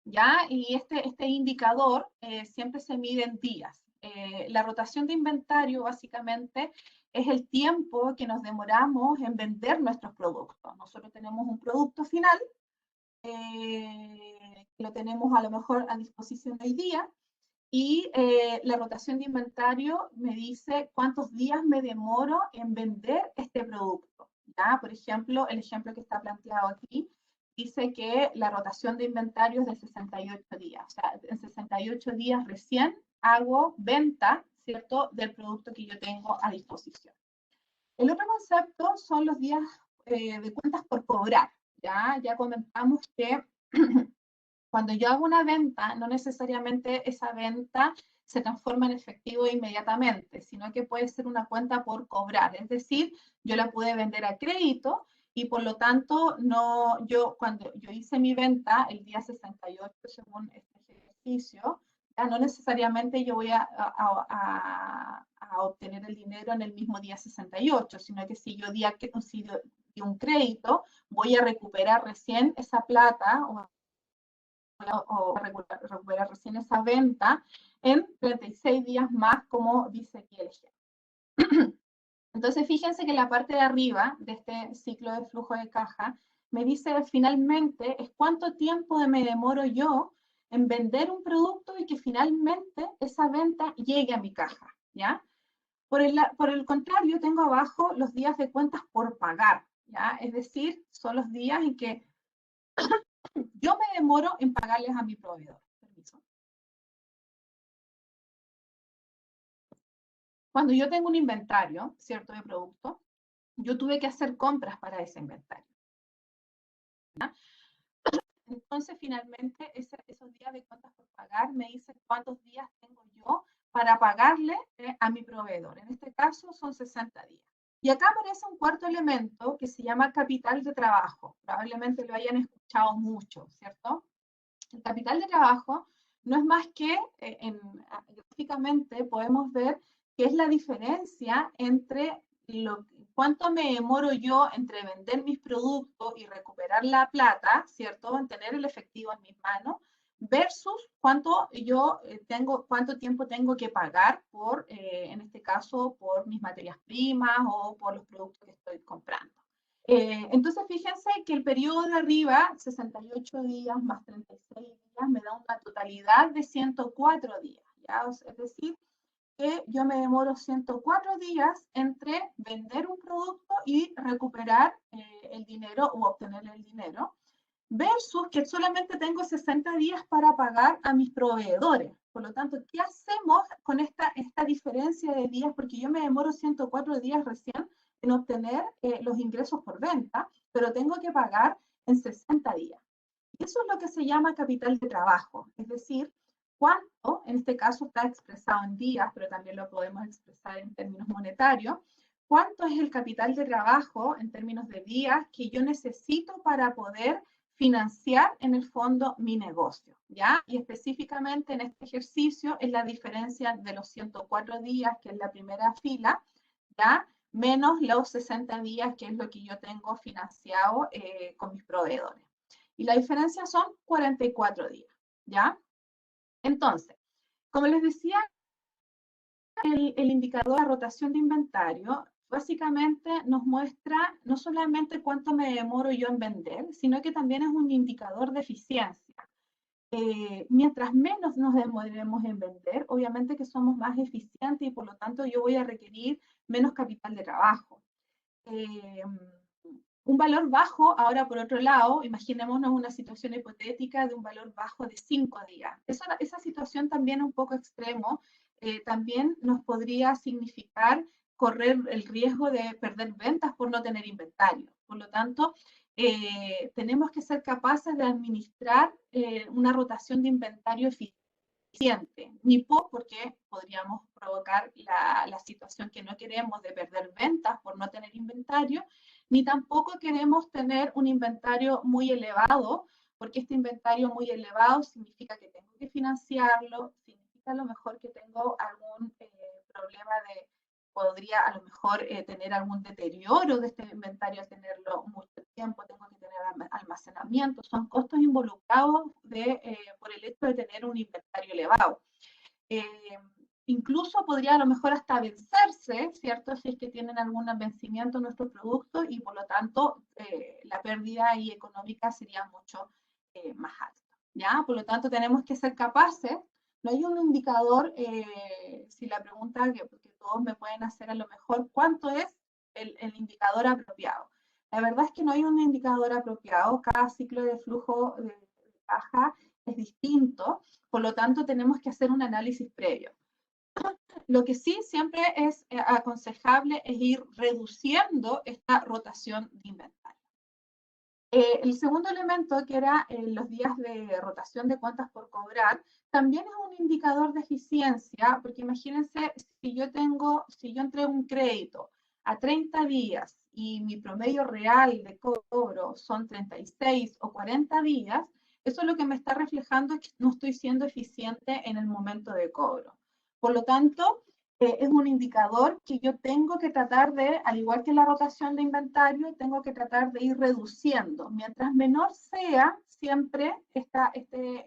¿ya? Y este indicador siempre se mide en días. La rotación de inventario básicamente es el tiempo que nos demoramos en vender nuestros productos. Nosotros tenemos un producto final, lo tenemos a lo mejor a disposición hoy día, y la rotación de inventario me dice cuántos días me demoro en vender este producto. ¿Ya? Por ejemplo, el ejemplo que está planteado aquí dice que la rotación de inventario es de 68 días. O sea, en 68 días recién hago venta, ¿cierto?, del producto que yo tengo a disposición. El otro concepto son los días de cuentas por cobrar. Ya comentamos que cuando yo hago una venta, no necesariamente esa venta se transforma en efectivo inmediatamente, sino que puede ser una cuenta por cobrar. Es decir, yo la pude vender a crédito y por lo tanto, cuando yo hice mi venta el día 68, según este ejercicio, ya no necesariamente yo voy a obtener el dinero en el mismo día 68, sino que si yo di un crédito, voy a recuperar recién esa plata o recuperar recién esa venta en 36 días más, como dice aquí el ejemplo. Entonces, fíjense que la parte de arriba de este ciclo de flujo de caja me dice finalmente es cuánto tiempo me demoro yo en vender un producto y que finalmente esa venta llegue a mi caja, ¿ya? Por el contrario, tengo abajo los días de cuentas por pagar, ¿ya? Es decir, son los días en que yo me demoro en pagarles a mi proveedor. Permiso. Cuando yo tengo un inventario, ¿cierto?, de producto, yo tuve que hacer compras para ese inventario, ¿ya? Entonces, finalmente, esos días de cuentas por pagar me dicen cuántos días tengo yo para pagarle a mi proveedor. En este caso, son 60 días. Y acá aparece un cuarto elemento que se llama capital de trabajo. Probablemente lo hayan escuchado mucho, ¿cierto? El capital de trabajo no es más que, gráficamente podemos ver que es la diferencia entre cuánto me demoro yo entre vender mis productos y recuperar la plata, ¿cierto? En tener el efectivo en mis manos, versus cuánto tiempo tengo que pagar por, en este caso, por mis materias primas o por los productos que estoy comprando. Entonces, fíjense que el periodo de arriba, 68 días más 36 días, me da una totalidad de 104 días, ¿ya? Es decir, que yo me demoro 104 días entre vender un producto y recuperar el dinero o obtener el dinero, versus que solamente tengo 60 días para pagar a mis proveedores. Por lo tanto, ¿qué hacemos con esta diferencia de días? Porque yo me demoro 104 días recién en obtener los ingresos por venta, pero tengo que pagar en 60 días. Y eso es lo que se llama capital de trabajo, es decir, cuánto, en este caso está expresado en días, pero también lo podemos expresar en términos monetarios, cuánto es el capital de trabajo en términos de días que yo necesito para poder financiar en el fondo mi negocio, ¿ya? Y específicamente en este ejercicio es la diferencia de los 104 días, que es la primera fila, ¿ya? Menos los 60 días, que es lo que yo tengo financiado con mis proveedores. Y la diferencia son 44 días, ¿ya? Entonces, como les decía, el indicador de rotación de inventario básicamente nos muestra no solamente cuánto me demoro yo en vender, sino que también es un indicador de eficiencia. Mientras menos nos demoremos en vender, obviamente que somos más eficientes y por lo tanto yo voy a requerir menos capital de trabajo. Un valor bajo, ahora por otro lado, imaginémonos una situación hipotética de un valor bajo de 5 días. Esa situación también un poco extremo, también nos podría significar correr el riesgo de perder ventas por no tener inventario. Por lo tanto, tenemos que ser capaces de administrar una rotación de inventario eficiente, ni porque podríamos provocar la situación que no queremos de perder ventas por no tener inventario, ni tampoco queremos tener un inventario muy elevado, porque este inventario muy elevado significa que tengo que financiarlo, significa a lo mejor que tengo algún problema podría a lo mejor tener algún deterioro de este inventario al tenerlo mucho tiempo, tengo que tener almacenamiento, son costos involucrados por el hecho de tener un inventario elevado. Incluso podría a lo mejor hasta vencerse, ¿cierto? Si es que tienen algún vencimiento en nuestros productos y por lo tanto la pérdida ahí económica sería mucho más alta, ¿ya? Por lo tanto tenemos que ser capaces, no hay un indicador, si la pregunta que todos me pueden hacer a lo mejor, ¿cuánto es el indicador apropiado? La verdad es que no hay un indicador apropiado, cada ciclo de flujo de caja es distinto, por lo tanto tenemos que hacer un análisis previo. Lo que sí siempre es aconsejable es ir reduciendo esta rotación de inventario. El segundo elemento, que era los días de rotación de cuentas por cobrar, también es un indicador de eficiencia, porque imagínense, si yo entrego un crédito a 30 días y mi promedio real de cobro son 36 o 40 días, eso lo que me está reflejando es que no estoy siendo eficiente en el momento de cobro. Por lo tanto, es un indicador que yo tengo que tratar de, al igual que la rotación de inventario, tengo que tratar de ir reduciendo. Mientras menor sea siempre este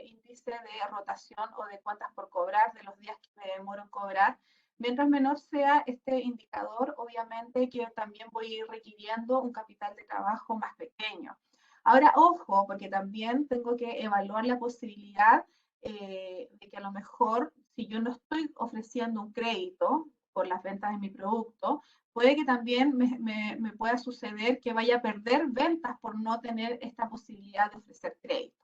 índice de rotación o de cuentas por cobrar, de los días que me demoro en cobrar, mientras menor sea este indicador, obviamente que también voy a ir requiriendo un capital de trabajo más pequeño. Ahora, ojo, porque también tengo que evaluar la posibilidad de que a lo mejor, si yo no estoy ofreciendo un crédito por las ventas de mi producto, puede que también me pueda suceder que vaya a perder ventas por no tener esta posibilidad de ofrecer crédito.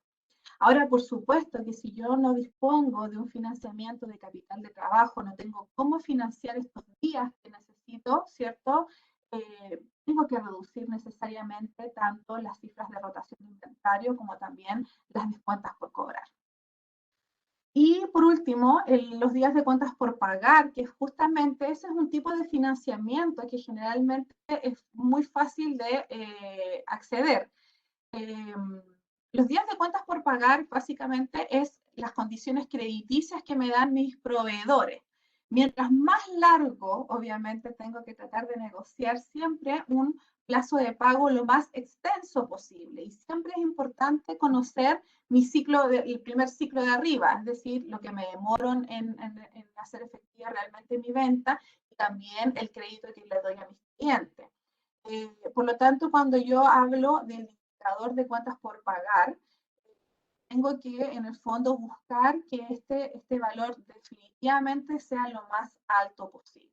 Ahora, por supuesto que si yo no dispongo de un financiamiento de capital de trabajo, no tengo cómo financiar estos días que necesito, ¿cierto? Tengo que reducir necesariamente tanto las cifras de rotación de inventario como también las descuentas por cobrar. Y por último, los días de cuentas por pagar, que justamente ese es un tipo de financiamiento que generalmente es muy fácil de acceder. Los días de cuentas por pagar básicamente es las condiciones crediticias que me dan mis proveedores. Mientras más largo, obviamente tengo que tratar de negociar siempre un plazo de pago lo más extenso posible. Y siempre es importante conocer el primer ciclo de arriba, es decir, lo que me demoro en hacer efectiva realmente mi venta y también el crédito que le doy a mis clientes. Por lo tanto, cuando yo hablo del indicador de cuentas por pagar, tengo que en el fondo buscar que este valor definitivamente sea lo más alto posible.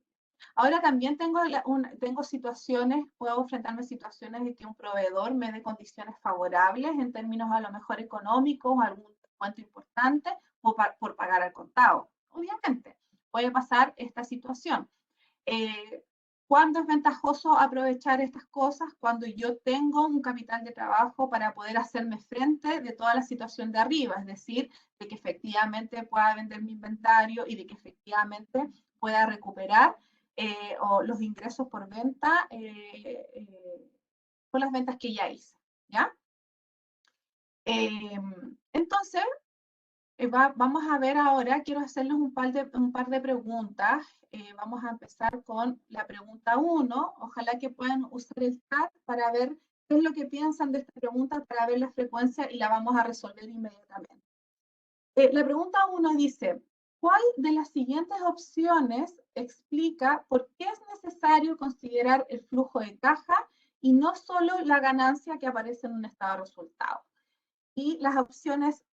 Ahora también tengo situaciones, puedo enfrentarme a situaciones de que un proveedor me dé condiciones favorables en términos a lo mejor económicos, algún descuento importante o por pagar al contado. Obviamente, puede pasar esta situación. ¿Cuándo es ventajoso aprovechar estas cosas? Cuando yo tengo un capital de trabajo para poder hacerme frente de toda la situación de arriba, es decir, de que efectivamente pueda vender mi inventario y de que efectivamente pueda recuperar o los ingresos por venta por las ventas que ya hice, ¿ya? Entonces, vamos a ver ahora, quiero hacerles un par de preguntas. Vamos a empezar con la pregunta 1. Ojalá que puedan usar el chat para ver qué es lo que piensan de esta pregunta, para ver la frecuencia y la vamos a resolver inmediatamente. La pregunta 1 dice, ¿cuál de las siguientes opciones explica por qué es necesario considerar el flujo de caja y no solo la ganancia que aparece en un estado de resultado? Y las opciones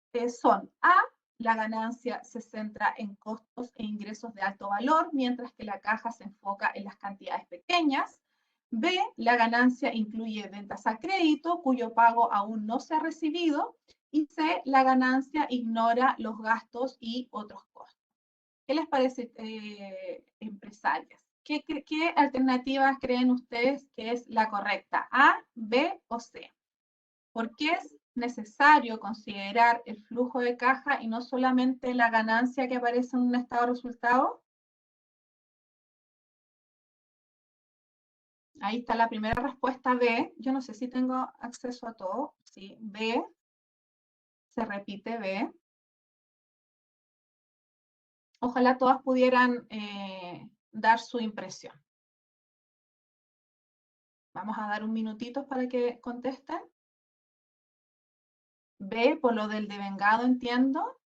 son A, la ganancia se centra en costos e ingresos de alto valor, mientras que la caja se enfoca en las cantidades pequeñas. B, la ganancia incluye ventas a crédito, cuyo pago aún no se ha recibido. Y C, la ganancia ignora los gastos y otros costos. ¿Qué les parece, empresarias? ¿Qué alternativas creen ustedes que es la correcta? ¿A, B o C? ¿Por qué es necesario considerar el flujo de caja y no solamente la ganancia que aparece en un estado de resultado? Ahí está la primera respuesta, B. Yo no sé si tengo acceso a todo. Sí, B. Se repite B. Ojalá todas pudieran dar su impresión. Vamos a dar un minutito para que contesten. B, por lo del devengado, entiendo.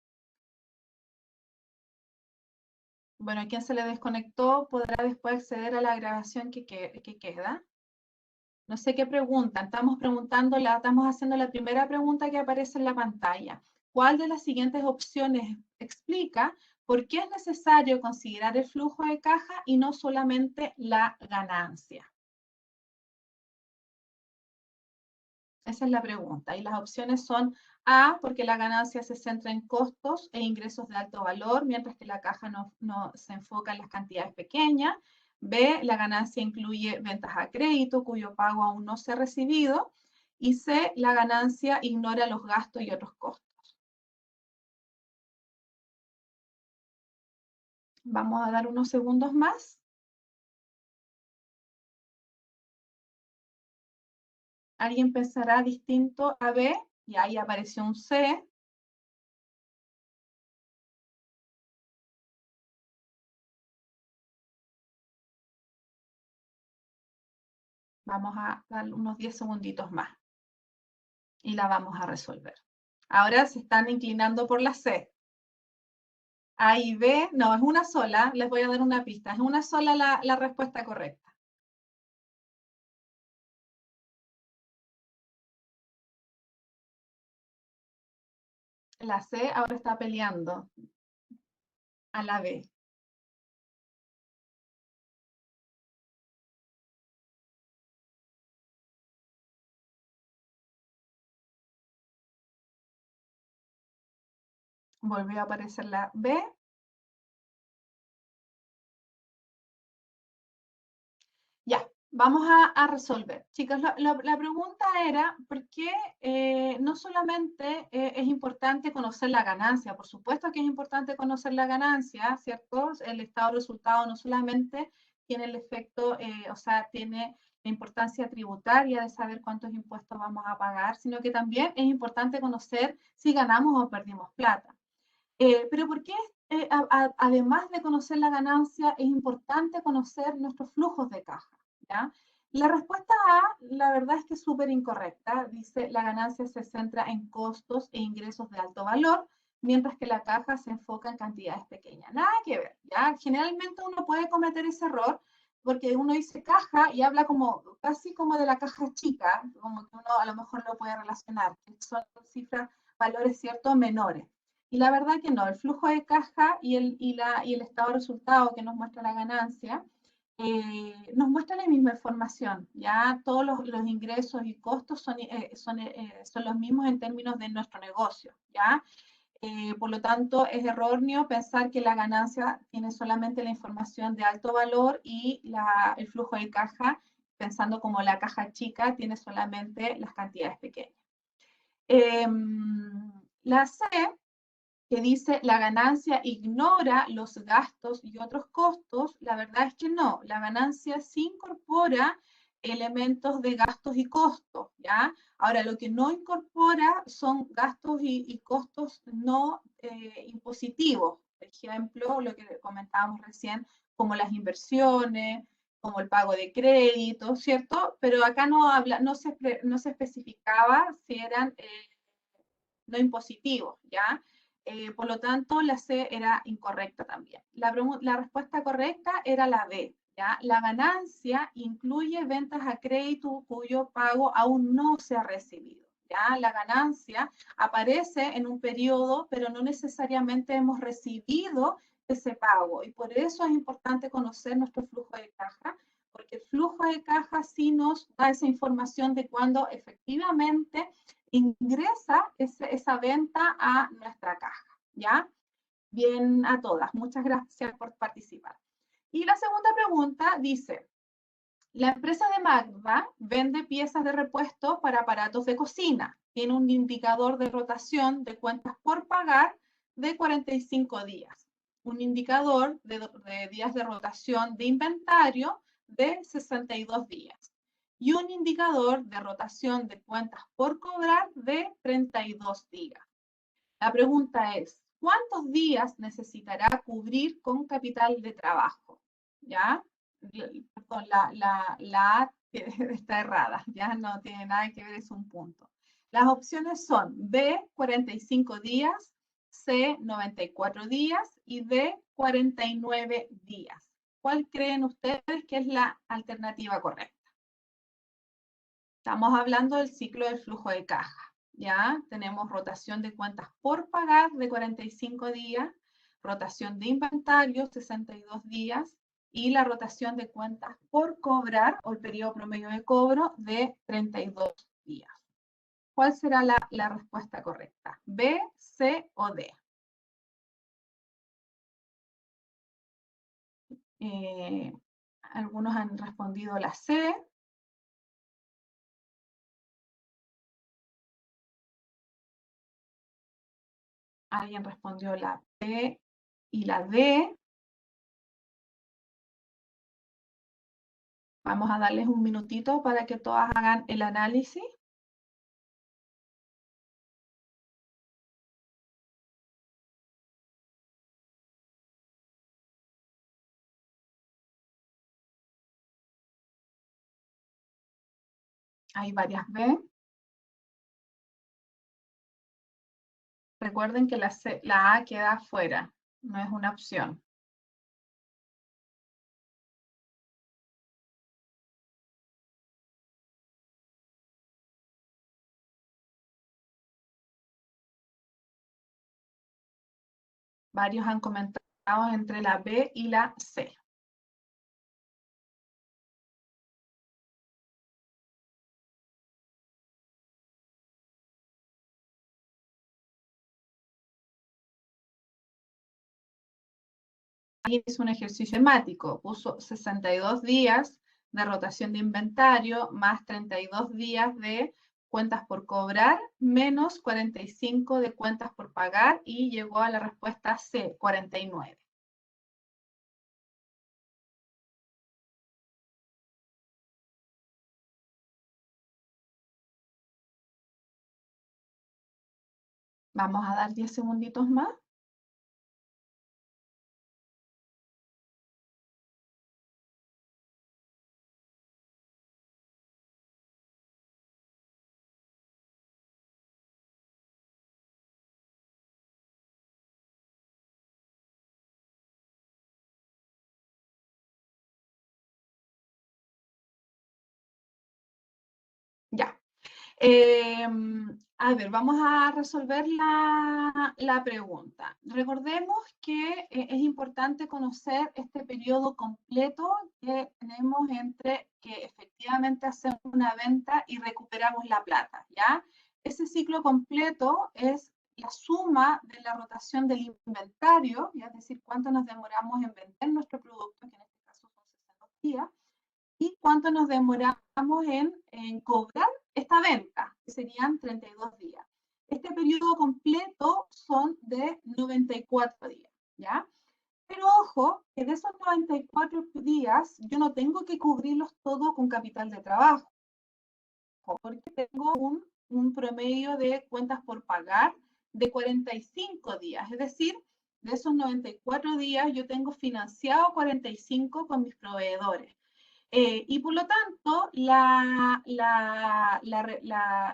Bueno, quien se le desconectó podrá después acceder a la grabación que queda. No sé qué preguntan. Estamos haciendo la primera pregunta que aparece en la pantalla. ¿Cuál de las siguientes opciones explica por qué es necesario considerar el flujo de caja y no solamente la ganancia? Esa es la pregunta. Y las opciones son A, porque la ganancia se centra en costos e ingresos de alto valor, mientras que la caja no se enfoca en las cantidades pequeñas. B, la ganancia incluye ventas a crédito, cuyo pago aún no se ha recibido. Y C, la ganancia ignora los gastos y otros costos. Vamos a dar unos segundos más. Alguien pensará distinto a B, y ahí apareció un C. Vamos a dar unos 10 segunditos más y la vamos a resolver. Ahora se están inclinando por la C. A y B, no, es una sola, les voy a dar una pista, es una sola la respuesta correcta. La C ahora está peleando a la B. Volvió a aparecer la B. Ya, vamos a resolver. Chicos, la pregunta era, ¿por qué no solamente es importante conocer la ganancia? Por supuesto que es importante conocer la ganancia, ¿cierto? El estado de resultado no solamente tiene el efecto, o sea, tiene la importancia tributaria de saber cuántos impuestos vamos a pagar, sino que también es importante conocer si ganamos o perdimos plata. Pero ¿por qué, además de conocer la ganancia, es importante conocer nuestros flujos de caja? ¿Ya? La respuesta A, la verdad es que es súper incorrecta. Dice, la ganancia se centra en costos e ingresos de alto valor, mientras que la caja se enfoca en cantidades pequeñas. Nada que ver, ¿ya? Generalmente uno puede cometer ese error porque uno dice caja y habla como, casi como de la caja chica, como que uno a lo mejor lo puede relacionar, que son cifras, valores, ¿cierto?, menores. Y la verdad que no, el flujo de caja y el estado de resultado que nos muestra la ganancia, nos muestra la misma información, ya todos los ingresos y costos son los mismos en términos de nuestro negocio, ya. Por lo tanto, es erróneo pensar que la ganancia tiene solamente la información de alto valor y el flujo de caja, pensando como la caja chica, tiene solamente las cantidades pequeñas. La C, que dice la ganancia ignora los gastos y otros costos, la verdad es que no, la ganancia sí incorpora elementos de gastos y costos, ¿ya? Ahora, lo que no incorpora son gastos y costos no impositivos, por ejemplo, lo que comentábamos recién, como las inversiones, como el pago de crédito, ¿cierto? Pero acá no se especificaba si eran no impositivos, ¿ya? Por lo tanto, la C era incorrecta también. La respuesta correcta era la B, ¿ya? La ganancia incluye ventas a crédito cuyo pago aún no se ha recibido, ¿ya? La ganancia aparece en un periodo, pero no necesariamente hemos recibido ese pago. Y por eso es importante conocer nuestro flujo de caja, porque el flujo de caja sí nos da esa información de cuándo efectivamente ingresa esa venta a nuestra caja, ¿ya? Bien a todas, muchas gracias por participar. Y la segunda pregunta dice, la empresa de Magda vende piezas de repuesto para aparatos de cocina. Tiene un indicador de rotación de cuentas por pagar de 45 días. Un indicador de días de rotación de inventario de 62 días. Y un indicador de rotación de cuentas por cobrar de 32 días. La pregunta es, ¿cuántos días necesitará cubrir con capital de trabajo? ¿Ya? Perdón, la A está errada, ya no tiene nada que ver, es un punto. Las opciones son B, 45 días, C, 94 días y D, 49 días. ¿Cuál creen ustedes que es la alternativa correcta? Estamos hablando del ciclo del flujo de caja, ¿ya? Tenemos rotación de cuentas por pagar de 45 días, rotación de inventario 62 días y la rotación de cuentas por cobrar o el periodo promedio de cobro de 32 días. ¿Cuál será la respuesta correcta? ¿B, C o D? Algunos han respondido la C. Alguien respondió la B y la D. Vamos a darles un minutito para que todas hagan el análisis. Hay varias B. Recuerden que la A queda afuera, no es una opción. Varios han comentado entre la B y la C. Alguien hizo un ejercicio temático, puso 62 días de rotación de inventario más 32 días de cuentas por cobrar menos 45 de cuentas por pagar y llegó a la respuesta C, 49. Vamos a dar 10 segunditos más. Ya. A ver, vamos a resolver la pregunta. Recordemos que es importante conocer este periodo completo que tenemos entre que efectivamente hacemos una venta y recuperamos la plata, ¿ya? Ese ciclo completo es la suma de la rotación del inventario, ¿ya? Es decir, cuánto nos demoramos en vender nuestro producto, que en este caso son 62 días, y cuánto nos demoramos en cobrar esta venta, que serían 32 días. Este periodo completo son de 94 días, ¿ya? Pero ojo, que de esos 94 días yo no tengo que cubrirlos todos con capital de trabajo, porque tengo un promedio de cuentas por pagar de 45 días, es decir, de esos 94 días yo tengo financiado 45 con mis proveedores. Y por lo tanto,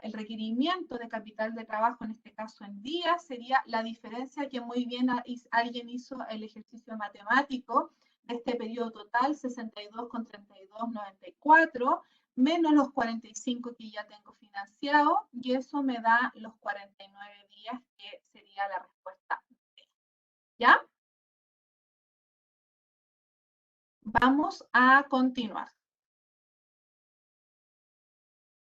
el requerimiento de capital de trabajo, en este caso en días, sería la diferencia que muy bien alguien hizo el ejercicio matemático de este periodo total, 62 con 32, 94, menos los 45 que ya tengo financiado, y eso me da los 49 días, que sería la respuesta. ¿Ya? Vamos a continuar.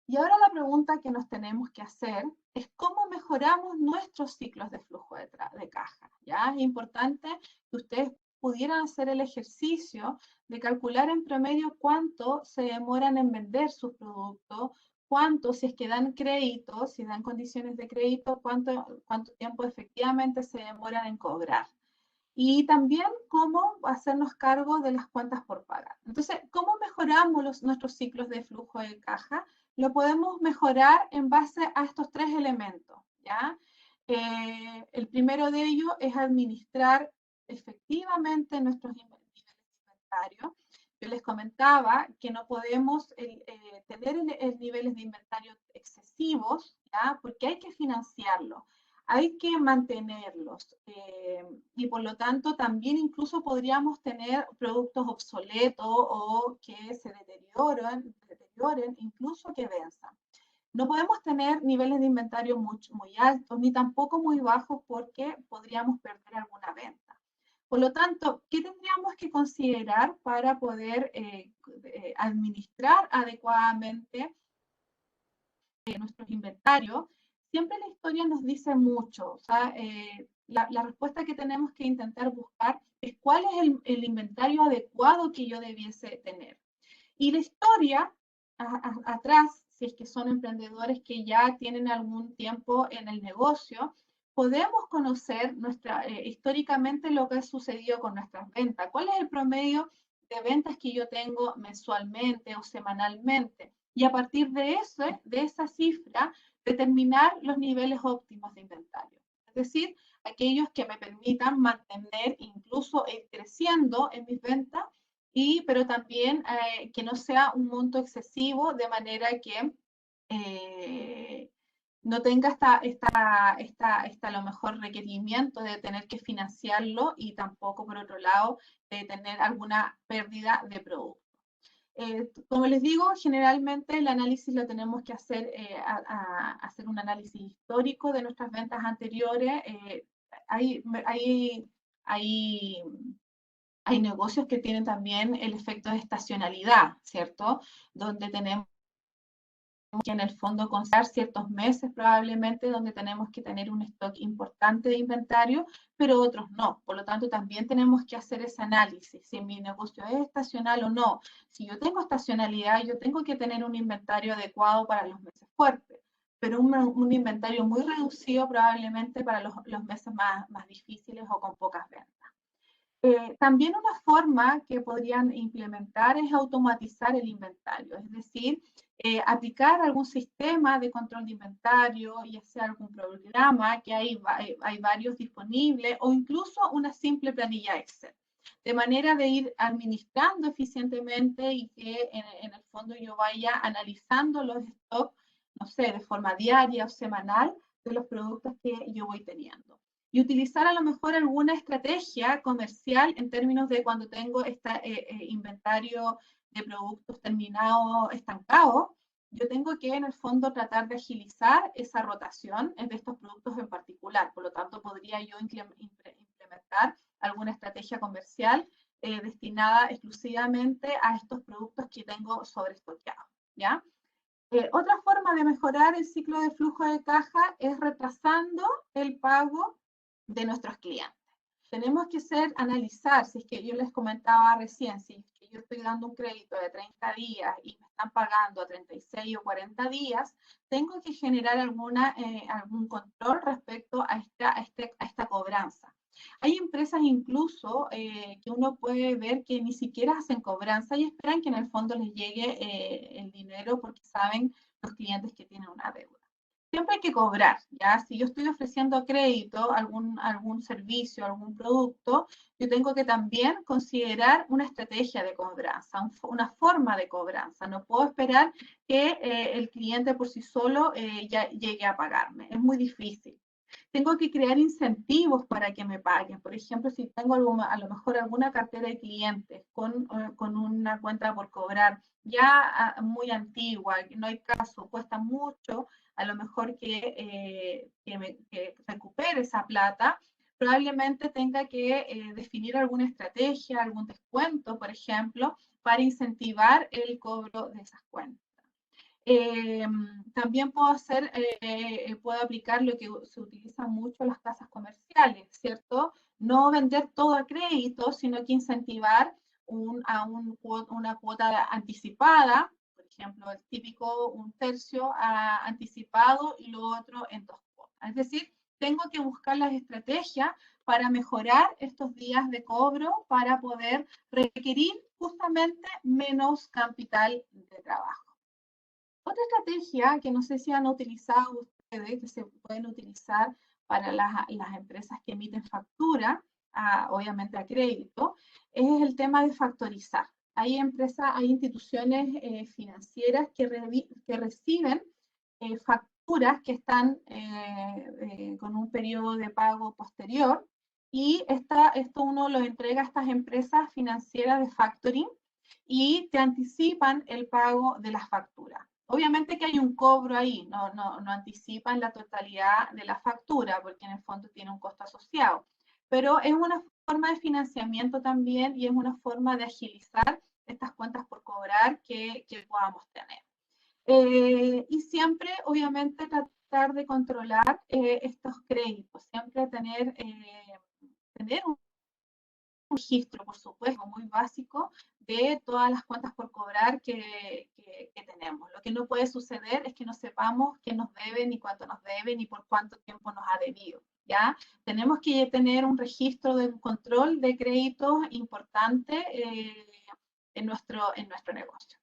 Y ahora la pregunta que nos tenemos que hacer es cómo mejoramos nuestros ciclos de flujo de caja. ¿Ya? Es importante que ustedes pudieran hacer el ejercicio de calcular en promedio cuánto se demoran en vender sus productos, cuánto, si es que dan crédito, si dan condiciones de crédito, cuánto tiempo efectivamente se demoran en cobrar. Y también cómo hacernos cargo de las cuentas por pagar. Entonces, ¿cómo mejoramos nuestros ciclos de flujo de caja? Lo podemos mejorar en base a estos tres elementos, ¿ya? El primero de ellos es administrar efectivamente nuestros niveles de inventario. Yo les comentaba que no podemos tener niveles de inventario excesivos, ¿ya? Porque hay que financiarlo, hay que mantenerlos, y por lo tanto también incluso podríamos tener productos obsoletos o que se deterioren, incluso que venzan. No podemos tener niveles de inventario muy altos ni tampoco muy bajos, porque podríamos perder alguna venta. Por lo tanto, ¿qué tendríamos que considerar para poder administrar adecuadamente nuestros inventarios? Siempre la historia nos dice mucho. O sea, la respuesta que tenemos que intentar buscar es cuál es el inventario adecuado que yo debiese tener. Y la historia atrás, si es que son emprendedores que ya tienen algún tiempo en el negocio, podemos conocer históricamente lo que ha sucedido con nuestras ventas. ¿Cuál es el promedio de ventas que yo tengo mensualmente o semanalmente? Y a partir de esa cifra, determinar los niveles óptimos de inventario. Es decir, aquellos que me permitan mantener, incluso ir creciendo en mis ventas, pero también que no sea un monto excesivo, de manera que no tenga a lo mejor requerimiento de tener que financiarlo y tampoco, por otro lado, de tener alguna pérdida de producto. Como les digo, generalmente el análisis lo tenemos que hacer, hacer un análisis histórico de nuestras ventas anteriores. Hay, hay, hay, hay negocios que tienen también el efecto de estacionalidad, ¿cierto? Donde tenemos que en el fondo contar ciertos meses probablemente donde tenemos que tener un stock importante de inventario, pero otros no. Por lo tanto, también tenemos que hacer ese análisis, si mi negocio es estacional o no. Si yo tengo estacionalidad, yo tengo que tener un inventario adecuado para los meses fuertes, pero un inventario muy reducido probablemente para los meses más difíciles o con pocas ventas. También una forma que podrían implementar es automatizar el inventario, es decir, aplicar algún sistema de control de inventario, ya sea algún programa, que hay varios disponibles, o incluso una simple planilla Excel, de manera de ir administrando eficientemente y que en el fondo yo vaya analizando los stocks, no sé, de forma diaria o semanal de los productos que yo voy teniendo. Y utilizar a lo mejor alguna estrategia comercial en términos de cuando tengo este inventario de productos terminados, estancados, yo tengo que en el fondo tratar de agilizar esa rotación de estos productos en particular. Por lo tanto, podría yo implementar alguna estrategia comercial destinada exclusivamente a estos productos que tengo sobreestoqueados, ¿ya? Otra forma de mejorar el ciclo de flujo de caja es retrasando el pago de nuestros clientes. Tenemos que analizar, si es que yo les comentaba recién, si es que yo estoy dando un crédito de 30 días y me están pagando a 36 o 40 días, tengo que generar algún control respecto a esta cobranza. Hay empresas incluso que uno puede ver que ni siquiera hacen cobranza y esperan que en el fondo les llegue el dinero porque saben los clientes que tienen una deuda. Siempre hay que cobrar, ¿ya? Si yo estoy ofreciendo crédito, algún servicio, algún producto, yo tengo que también considerar una estrategia de cobranza, una forma de cobranza. No puedo esperar que el cliente por sí solo ya llegue a pagarme. Es muy difícil. Tengo que crear incentivos para que me paguen. Por ejemplo, si tengo a lo mejor alguna cartera de clientes con una cuenta por cobrar ya muy antigua, no hay caso, cuesta mucho, a lo mejor que recupere esa plata, probablemente tenga que definir alguna estrategia, algún descuento, por ejemplo, para incentivar el cobro de esas cuentas. También puedo aplicar lo que se utiliza mucho en las casas comerciales, ¿cierto? No vender todo a crédito, sino que incentivar una cuota anticipada, por ejemplo, el típico 1/3 anticipado y lo otro en 2 cuotas. Es decir, tengo que buscar las estrategias para mejorar estos días de cobro para poder requerir justamente menos capital de trabajo. Otra estrategia que no sé si han utilizado ustedes, que se pueden utilizar para las empresas que emiten factura, obviamente a crédito, es el tema de factorizar. Hay instituciones financieras que reciben facturas que están con un periodo de pago posterior y esto uno lo entrega a estas empresas financieras de factoring y te anticipan el pago de las facturas. Obviamente que hay un cobro ahí, no anticipan la totalidad de la factura, porque en el fondo tiene un costo asociado, pero es una forma de financiamiento también y es una forma de agilizar estas cuentas por cobrar que podamos tener. Y siempre, obviamente, tratar de controlar estos créditos, siempre tener un registro, por supuesto, muy básico de todas las cuentas por cobrar que tenemos. Lo que no puede suceder es que no sepamos qué nos deben, ni cuánto nos deben, ni por cuánto tiempo nos ha debido. ¿ya? Tenemos que tener un registro de control de créditos importante en nuestro negocio.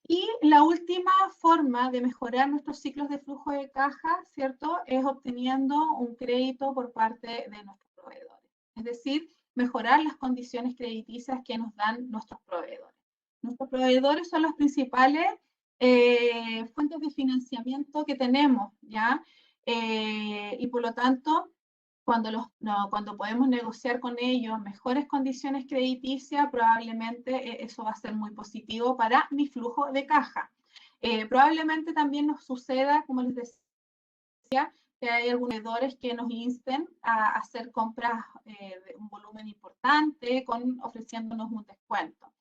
Y la última forma de mejorar nuestros ciclos de flujo de caja, ¿cierto? Es obteniendo un crédito por parte de nuestros proveedores. Es decir, mejorar las condiciones crediticias que nos dan nuestros proveedores. Nuestros proveedores son las principales fuentes de financiamiento que tenemos, ¿ya? Y por lo tanto, cuando podemos negociar con ellos mejores condiciones crediticias, probablemente eso va a ser muy positivo para mi flujo de caja. Probablemente también nos suceda, como les decía, que hay algunos proveedores que nos insten a hacer compras de un volumen importante, ofreciéndonos un descuento.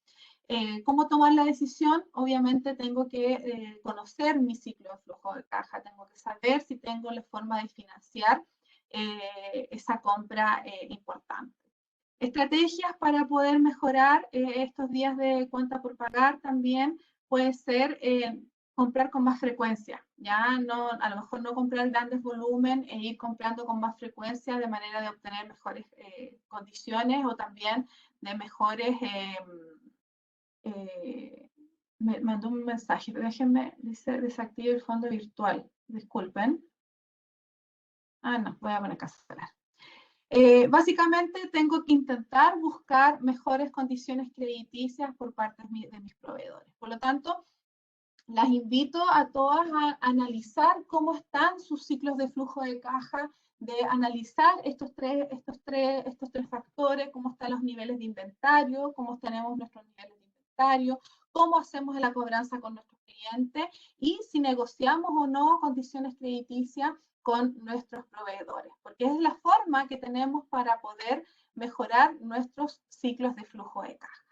¿Cómo tomar la decisión? Obviamente tengo que conocer mi ciclo de flujo de caja, tengo que saber si tengo la forma de financiar esa compra importante. Estrategias para poder mejorar estos días de cuenta por pagar también puede ser comprar con más frecuencia, ya no, a lo mejor no comprar grandes volumen e ir comprando con más frecuencia de manera de obtener mejores condiciones o también de mejores me mandó un mensaje, déjenme, dice desactive el fondo virtual, disculpen. Ah, no, voy a poner cancelar. Básicamente tengo que intentar buscar mejores condiciones crediticias por parte de mis proveedores. Por lo tanto, las invito a todas a analizar cómo están sus ciclos de flujo de caja, de analizar estos tres factores, cómo están los niveles de inventario, cómo tenemos nuestros niveles de inventario, cómo hacemos la cobranza con nuestros clientes y si negociamos o no condiciones crediticias con nuestros proveedores, porque es la forma que tenemos para poder mejorar nuestros ciclos de flujo de caja.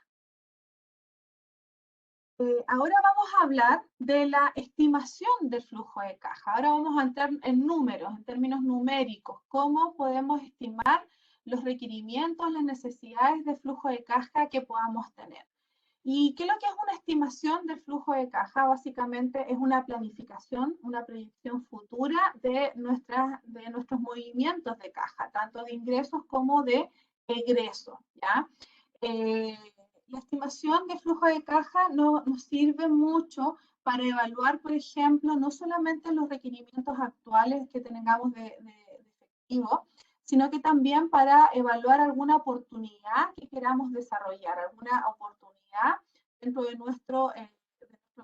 Ahora vamos a hablar de la estimación del flujo de caja. Ahora vamos a entrar en números, en términos numéricos, cómo podemos estimar los requerimientos, las necesidades de flujo de caja que podamos tener. ¿Y qué es lo que es una estimación del flujo de caja? Básicamente es una planificación, una proyección futura de nuestros movimientos de caja, tanto de ingresos como de egresos, ¿ya? La estimación de flujo de caja nos sirve mucho para evaluar, por ejemplo, no solamente los requerimientos actuales que tengamos de efectivo, sino que también para evaluar alguna oportunidad que queramos desarrollar, alguna oportunidad dentro de nuestro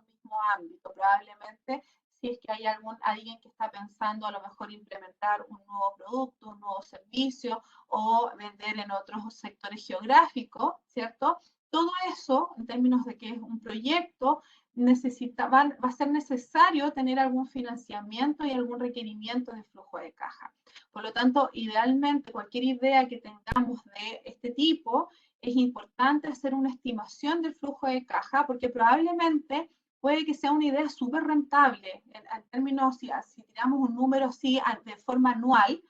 mismo ámbito. Probablemente si es que hay alguien que está pensando a lo mejor implementar un nuevo producto, un nuevo servicio o vender en otros sectores geográficos, ¿cierto? Todo eso, en términos de que es un proyecto, va a ser necesario tener algún financiamiento y algún requerimiento de flujo de caja. Por lo tanto, idealmente, cualquier idea que tengamos de este tipo, es importante hacer una estimación del flujo de caja, porque probablemente puede que sea una idea súper rentable, en términos, si tiramos un número así de forma anual,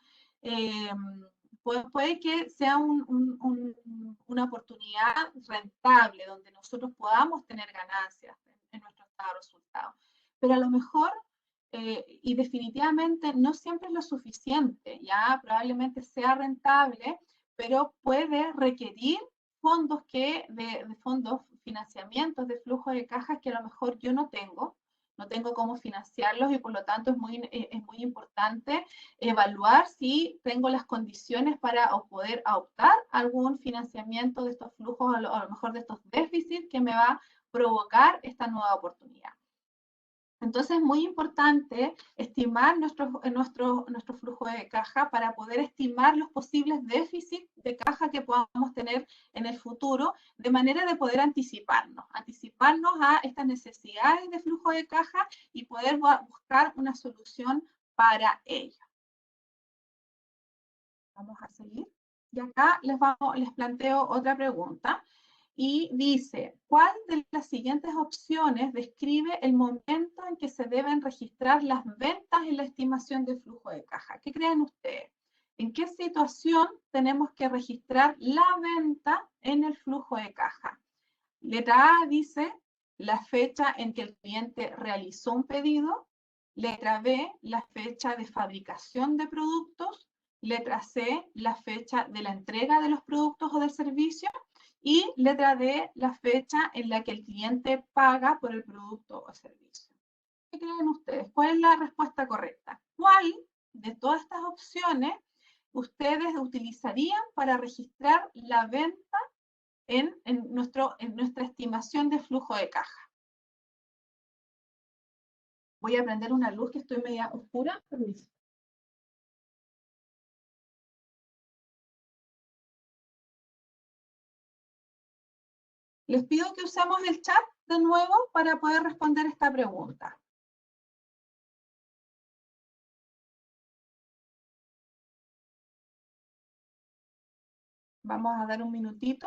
puede que sea una oportunidad rentable, donde nosotros podamos tener ganancias en nuestro estado de resultados. Pero a lo mejor y definitivamente no siempre es lo suficiente, ya probablemente sea rentable, pero puede requerir fondos fondos, financiamientos de flujo de cajas que a lo mejor yo no tengo cómo financiarlos y por lo tanto es muy importante evaluar si tengo las condiciones para poder optar algún financiamiento de estos flujos, a lo mejor de estos déficits que me va a provocar esta nueva oportunidad. Entonces es muy importante estimar nuestro flujo de caja para poder estimar los posibles déficits de caja que podamos tener en el futuro, de manera de poder anticiparnos a estas necesidades de flujo de caja y poder buscar una solución para ello. Vamos a seguir. Y acá les planteo otra pregunta. Y dice, ¿cuál de las siguientes opciones describe el momento en que se deben registrar las ventas en la estimación de flujo de caja? ¿Qué creen ustedes? ¿En qué situación tenemos que registrar la venta en el flujo de caja? Letra A dice, la fecha en que el cliente realizó un pedido. Letra B, la fecha de fabricación de productos. Letra C, la fecha de la entrega de los productos o del servicio. Y letra D, la fecha en la que el cliente paga por el producto o servicio. ¿Qué creen ustedes? ¿Cuál es la respuesta correcta? ¿Cuál de todas estas opciones ustedes utilizarían para registrar la venta en nuestra estimación de flujo de caja? Voy a prender una luz que estoy media oscura. Permiso. Les pido que usemos el chat de nuevo para poder responder esta pregunta. Vamos a dar un minutito.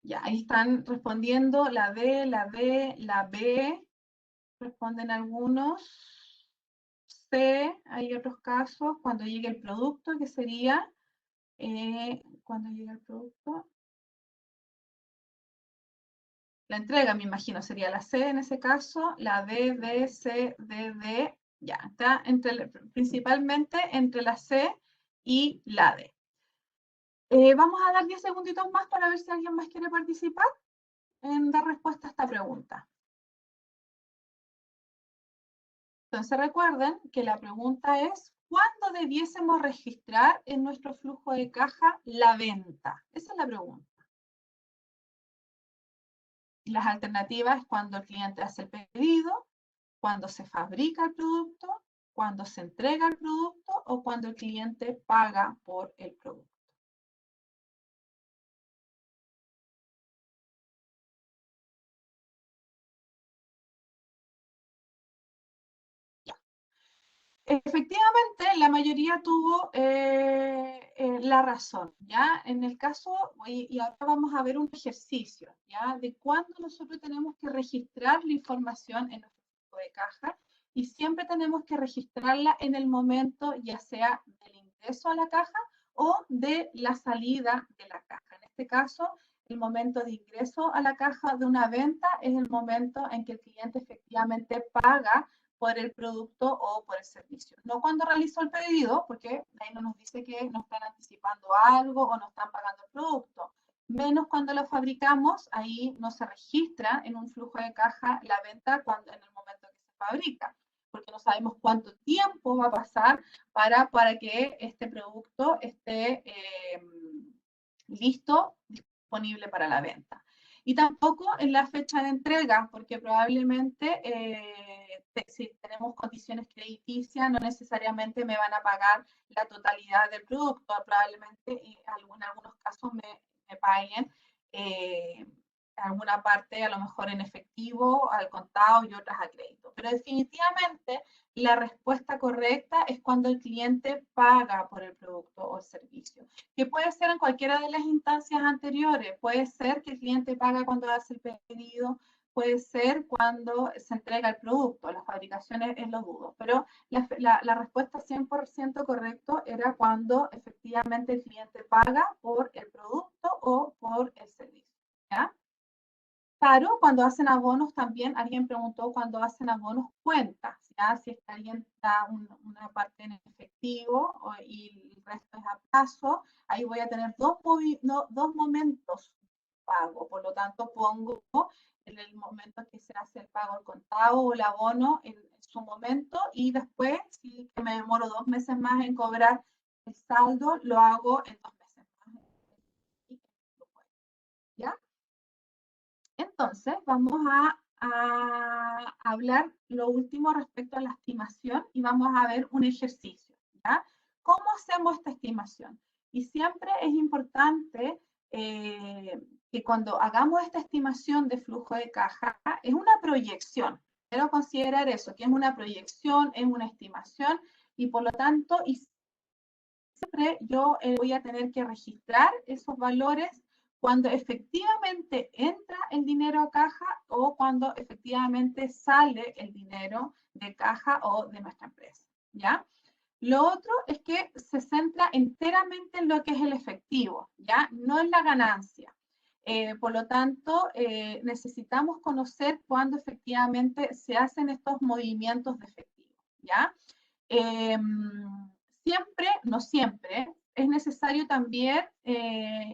Ya, ahí están respondiendo la D, la D, la B. Responden algunos. C, hay otros casos. Cuando llegue el producto, que sería cuando llegue el producto. La entrega, me imagino, sería la C en ese caso, la D, D, C, D, D. Ya, está principalmente entre la C y la D. Vamos a dar 10 segunditos más para ver si alguien más quiere participar en dar respuesta a esta pregunta. Entonces recuerden que la pregunta es, ¿cuándo debiésemos registrar en nuestro flujo de caja la venta? Esa es la pregunta. Las alternativas es cuando el cliente hace el pedido, cuando se fabrica el producto, cuando se entrega el producto o cuando el cliente paga por el producto. Efectivamente, la mayoría tuvo la razón, ¿ya? En el caso, y ahora vamos a ver un ejercicio, ¿ya? De cuándo nosotros tenemos que registrar la información en nuestro flujo de caja y siempre tenemos que registrarla en el momento, ya sea del ingreso a la caja o de la salida de la caja. En este caso, el momento de ingreso a la caja de una venta es el momento en que el cliente efectivamente paga por el producto o por el servicio. No cuando realizó el pedido, porque ahí no nos dice que nos están anticipando algo o no están pagando el producto. Menos cuando lo fabricamos, ahí no se registra en un flujo de caja la venta cuando, en el momento que se fabrica, porque no sabemos cuánto tiempo va a pasar para que este producto esté listo, disponible para la venta. Y tampoco en la fecha de entrega, porque probablemente si tenemos condiciones crediticias, no necesariamente me van a pagar la totalidad del producto, probablemente en algunos casos me paguen alguna parte, a lo mejor en efectivo, al contado y otras a crédito. Pero definitivamente la respuesta correcta es cuando el cliente paga por el producto o el servicio, que puede ser en cualquiera de las instancias anteriores. Puede ser que el cliente paga cuando hace el pedido, puede ser cuando se entrega el producto. Las fabricaciones es lo dudo, pero la respuesta 100% correcto era cuando efectivamente el cliente paga por el producto o por el servicio. ¿Ya? Claro, cuando hacen abonos también, alguien preguntó cuando hacen abonos cuentas, ¿ya? Si es que alguien da una parte en efectivo y el resto es a plazo, ahí voy a tener dos momentos de pago, por lo tanto pongo en el momento que se hace el pago al contado o el abono en su momento y después, si me demoro 2 meses más en cobrar el saldo, lo hago en 2 meses más. ¿Ya? Entonces, vamos a hablar lo último respecto a la estimación y vamos a ver un ejercicio, ¿ya? ¿Cómo hacemos esta estimación? Y siempre es importante que cuando hagamos esta estimación de flujo de caja, es una proyección. Quiero considerar eso, que es una proyección, es una estimación y por lo tanto, y siempre yo voy a tener que registrar esos valores cuando efectivamente entra el dinero a caja o cuando efectivamente sale el dinero de caja o de nuestra empresa, ¿ya? Lo otro es que se centra enteramente en lo que es el efectivo, ¿ya? No en la ganancia. Por lo tanto, necesitamos conocer cuándo efectivamente se hacen estos movimientos de efectivo, ¿ya? Eh, Siempre, no siempre, es necesario también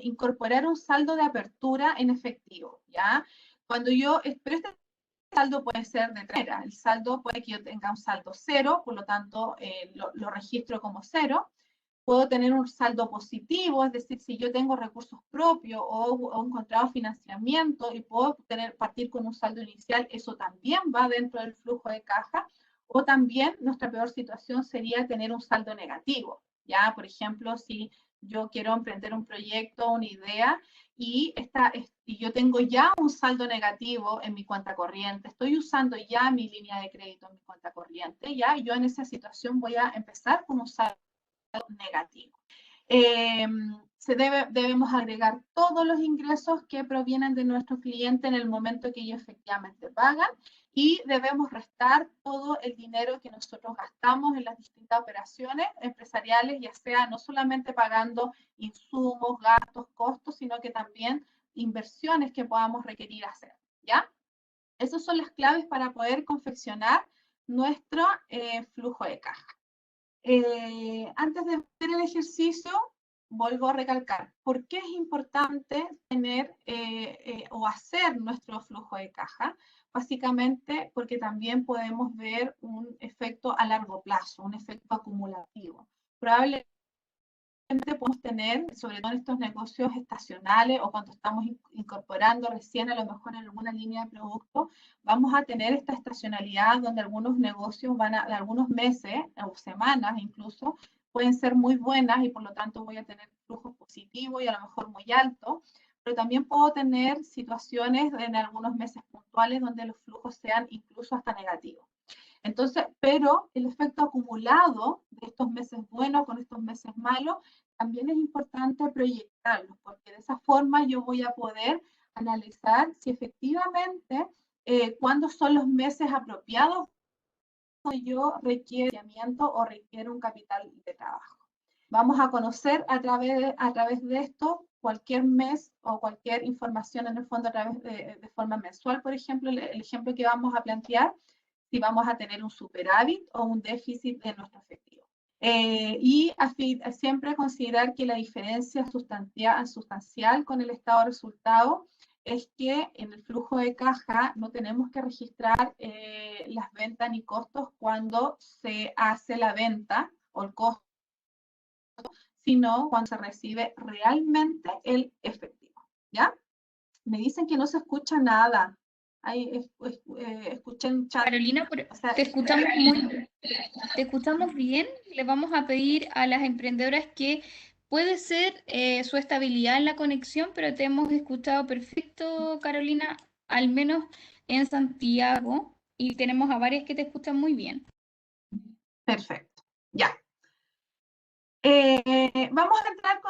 incorporar un saldo de apertura en efectivo, ¿ya? Pero este saldo puede ser de tres maneras. El saldo puede que yo tenga un saldo cero, por lo tanto lo registro como cero. Puedo tener un saldo positivo, es decir, si yo tengo recursos propios o encontrado financiamiento y puedo partir con un saldo inicial, eso también va dentro del flujo de caja. O también nuestra peor situación sería tener un saldo negativo. Ya, por ejemplo, si yo quiero emprender un proyecto, una idea, y yo tengo ya un saldo negativo en mi cuenta corriente, estoy usando ya mi línea de crédito en mi cuenta corriente, ya yo en esa situación voy a empezar con un saldo negativo. Debemos agregar todos los ingresos que provienen de nuestro cliente en el momento que ellos efectivamente pagan y debemos restar todo el dinero que nosotros gastamos en las distintas operaciones empresariales, ya sea no solamente pagando insumos, gastos, costos, sino que también inversiones que podamos requerir hacer, ¿ya? Esas son las claves para poder confeccionar nuestro flujo de caja. Antes de ver el ejercicio, vuelvo a recalcar, ¿por qué es importante tener o hacer nuestro flujo de caja? Básicamente porque también podemos ver un efecto a largo plazo, un efecto acumulativo. Probablemente podemos tener, sobre todo en estos negocios estacionales o cuando estamos incorporando recién a lo mejor en alguna línea de producto, vamos a tener esta estacionalidad donde algunos negocios de algunos meses o semanas incluso, pueden ser muy buenas y por lo tanto voy a tener flujos positivos y a lo mejor muy altos, pero también puedo tener situaciones en algunos meses puntuales donde los flujos sean incluso hasta negativos. Entonces, pero el efecto acumulado de estos meses buenos con estos meses malos, también es importante proyectarlos, porque de esa forma yo voy a poder analizar si efectivamente cuándo son los meses apropiados cuando yo requiero o requiero un capital de trabajo. Vamos a conocer a través de esto cualquier mes o cualquier información en el fondo a través de forma mensual, por ejemplo, el ejemplo que vamos a plantear, si vamos a tener un superávit o un déficit de nuestro efectivo. Y siempre considerar que la diferencia sustancial con el estado de resultado es que en el flujo de caja no tenemos que registrar las ventas ni costos cuando se hace la venta o el costo, sino cuando se recibe realmente el efectivo. ¿Ya? Me dicen que no se escucha nada. Ahí escuché en chat. Carolina, O sea, te escuchamos bien. Le vamos a pedir a las emprendedoras que puede ser su estabilidad en la conexión, pero te hemos escuchado perfecto, Carolina, al menos en Santiago, y tenemos a varias que te escuchan muy bien. perfecto. Ya. Vamos a entrar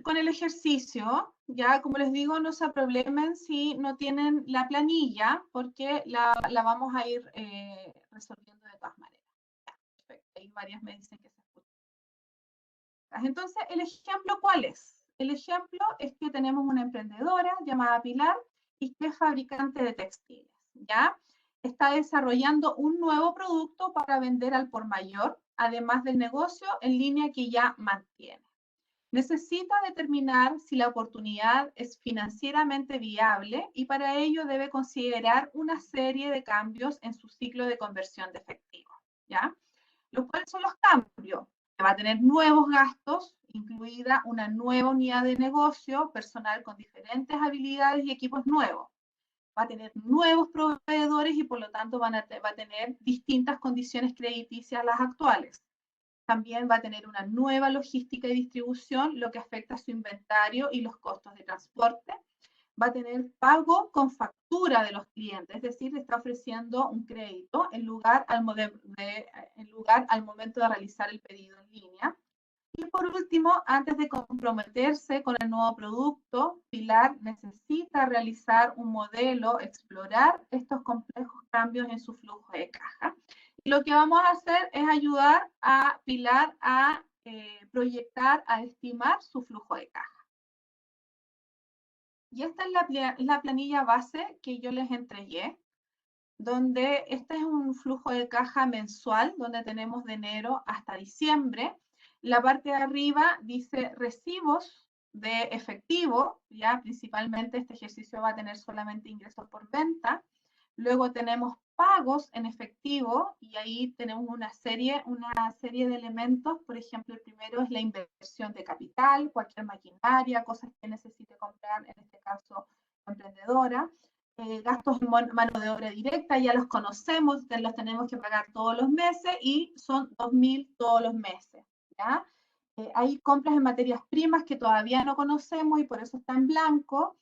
con el ejercicio. Ya, como les digo, no se problemen si no tienen la planilla, porque la vamos a ir resolviendo de todas maneras. Ya, perfecto. Hay varias me dicen que se escuchan. Entonces, ¿el ejemplo cuál es? El ejemplo es que tenemos una emprendedora llamada Pilar y que es fabricante de textiles. ¿Ya? Está desarrollando un nuevo producto para vender al por mayor, además del negocio en línea que ya mantiene. Necesita determinar si la oportunidad es financieramente viable y para ello debe considerar una serie de cambios en su ciclo de conversión de efectivo. ¿Ya? ¿Cuáles son los cambios? Va a tener nuevos gastos, incluida una nueva unidad de negocio, personal con diferentes habilidades y equipos nuevos. Va a tener nuevos proveedores y por lo tanto va a tener distintas condiciones crediticias a las actuales. También va a tener una nueva logística y distribución, lo que afecta a su inventario y los costos de transporte. Va a tener pago con factura de los clientes, es decir, le está ofreciendo un crédito en lugar al momento de realizar el pedido en línea. Y por último, antes de comprometerse con el nuevo producto, Pilar necesita realizar un modelo, explorar estos complejos cambios en su flujo de caja. lo que vamos a hacer es ayudar a Pilar a proyectar, a estimar su flujo de caja. Y esta es la planilla base que yo les entregué, donde este es un flujo de caja mensual, donde tenemos de enero hasta diciembre. La parte de arriba dice recibos de efectivo, ya principalmente este ejercicio va a tener solamente ingresos por venta. Luego tenemos pagos en efectivo y ahí tenemos una serie de elementos. Por ejemplo, el primero es la inversión de capital, cualquier maquinaria, cosas que necesite comprar, en este caso, la emprendedora. Gastos en mano de obra directa, ya los conocemos, los tenemos que pagar todos los meses y son 2.000 todos los meses. ¿Ya? Hay compras en materias primas que todavía no conocemos y por eso está en blanco.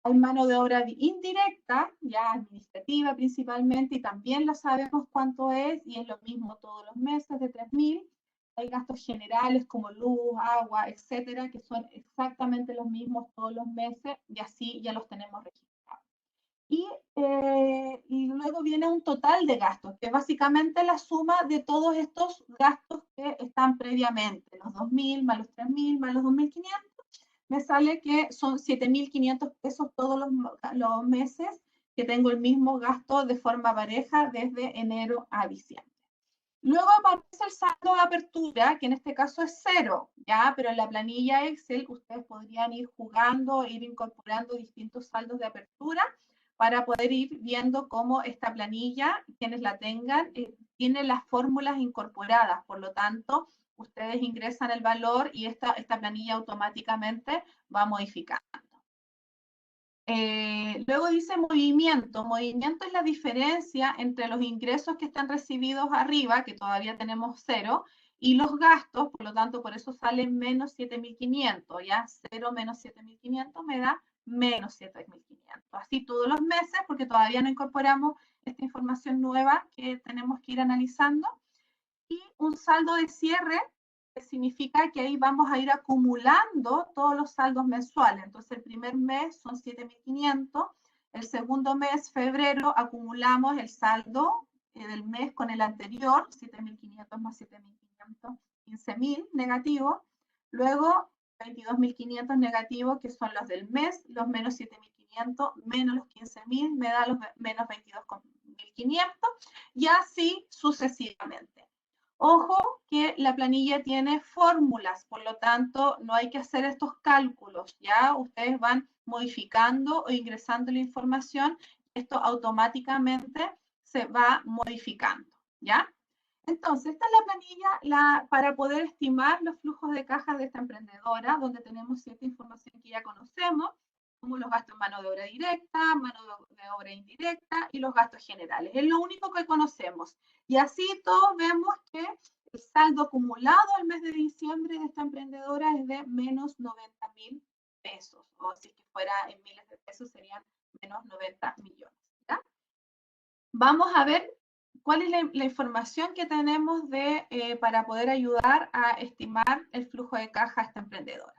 Hay mano de obra indirecta, ya administrativa principalmente, y también lo sabemos cuánto es, y es lo mismo todos los meses, de 3.000. Hay gastos generales como luz, agua, etcétera, que son exactamente los mismos todos los meses, y así ya los tenemos registrados. Y luego viene un total de gastos, que es básicamente la suma de todos estos gastos que están previamente, los 2.000 más los 3.000 más los 2.500, me sale que son 7.500 pesos todos los meses que tengo el mismo gasto de forma pareja desde enero a diciembre. Luego aparece el saldo de apertura, que en este caso es 0, ¿ya? Pero en la planilla Excel ustedes podrían ir jugando, ir incorporando distintos saldos de apertura para poder ir viendo cómo esta planilla, quienes la tengan, tiene las fórmulas incorporadas. Por lo tanto, ustedes ingresan el valor y esta planilla automáticamente va modificando. Luego dice movimiento. Movimiento es la diferencia entre los ingresos que están recibidos arriba, que todavía tenemos 0, y los gastos, por lo tanto, por eso sale menos 7.500, ¿ya? 0 menos 7.500 me da menos 7.500. Así todos los meses, porque todavía no incorporamos esta información nueva que tenemos que ir analizando. Y un saldo de cierre, que significa que ahí vamos a ir acumulando todos los saldos mensuales. Entonces, el primer mes son 7.500, el segundo mes, febrero, acumulamos el saldo del mes con el anterior, 7.500 más 7.500, 15.000 negativo. Luego, 22.500 negativos, que son los del mes, los menos 7.500 menos los 15.000, me da los menos 22.500, y así sucesivamente. Ojo que la planilla tiene fórmulas, por lo tanto no hay que hacer estos cálculos, ¿ya? Ustedes van modificando o ingresando la información, esto automáticamente se va modificando, ¿ya? Entonces, esta es la planilla para poder estimar los flujos de caja de esta emprendedora, donde tenemos cierta información que ya conocemos, como los gastos en mano de obra directa, mano de obra indirecta y los gastos generales. Es lo único que conocemos. Y así todos vemos que el saldo acumulado al mes de diciembre de esta emprendedora es de menos 90.000 pesos. O si fuera en miles de pesos serían menos 90 millones. ¿Ya? Vamos a ver cuál es la información que tenemos para poder ayudar a estimar el flujo de caja a esta emprendedora.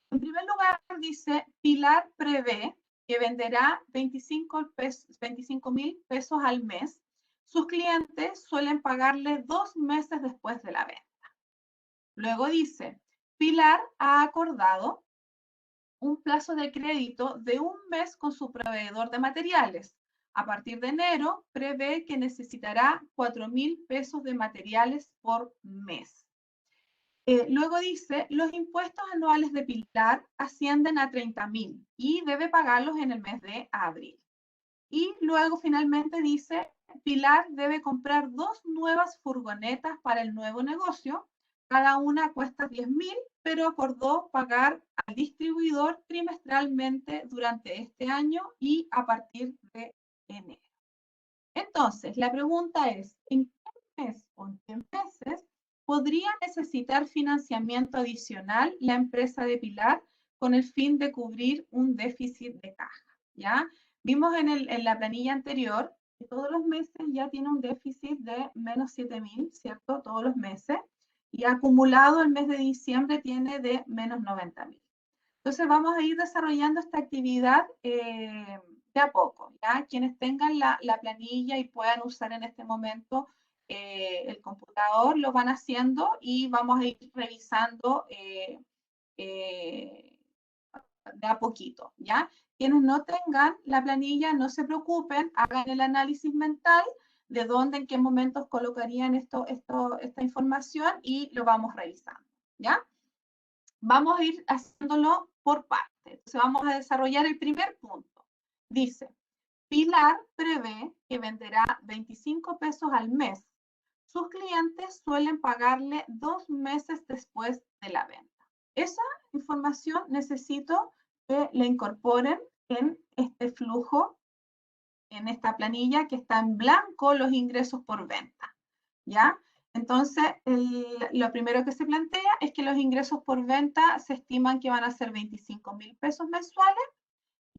En primer lugar, dice, Pilar prevé que venderá 25.000 pesos al mes. Sus clientes suelen pagarle 2 meses después de la venta. Luego dice, Pilar ha acordado un plazo de crédito de 1 mes con su proveedor de materiales. A partir de enero, prevé que necesitará 4.000 pesos de materiales por mes. Luego dice, los impuestos anuales de Pilar ascienden a 30.000 y debe pagarlos en el mes de abril. Y luego finalmente dice, Pilar debe comprar 2 nuevas furgonetas para el nuevo negocio. Cada una cuesta 10.000, pero acordó pagar al distribuidor trimestralmente durante este año y a partir de enero. Entonces, la pregunta es, ¿en qué mes o en qué meses podría necesitar financiamiento adicional la empresa de Pilar con el fin de cubrir un déficit de caja? ¿Ya? Vimos en la planilla anterior que todos los meses ya tiene un déficit de menos 7.000, ¿cierto? Todos los meses. Y acumulado el mes de diciembre tiene de menos 90.000. Entonces vamos a ir desarrollando esta actividad de a poco, ¿ya? Quienes tengan la planilla y puedan usar en este momento el computador, lo van haciendo y vamos a ir revisando de a poquito, ¿ya? Quienes no tengan la planilla, no se preocupen, hagan el análisis mental de dónde, en qué momentos colocarían esta información y lo vamos revisando, ¿ya? Vamos a ir haciéndolo por partes. Entonces vamos a desarrollar el primer punto. Dice, Pilar prevé que venderá 25 pesos al mes. Sus clientes suelen pagarle 2 meses después de la venta. Esa información necesito que la incorporen en este flujo, en esta planilla que está en blanco, los ingresos por venta, ¿ya? Entonces, lo primero que se plantea es que los ingresos por venta se estiman que van a ser 25.000 pesos mensuales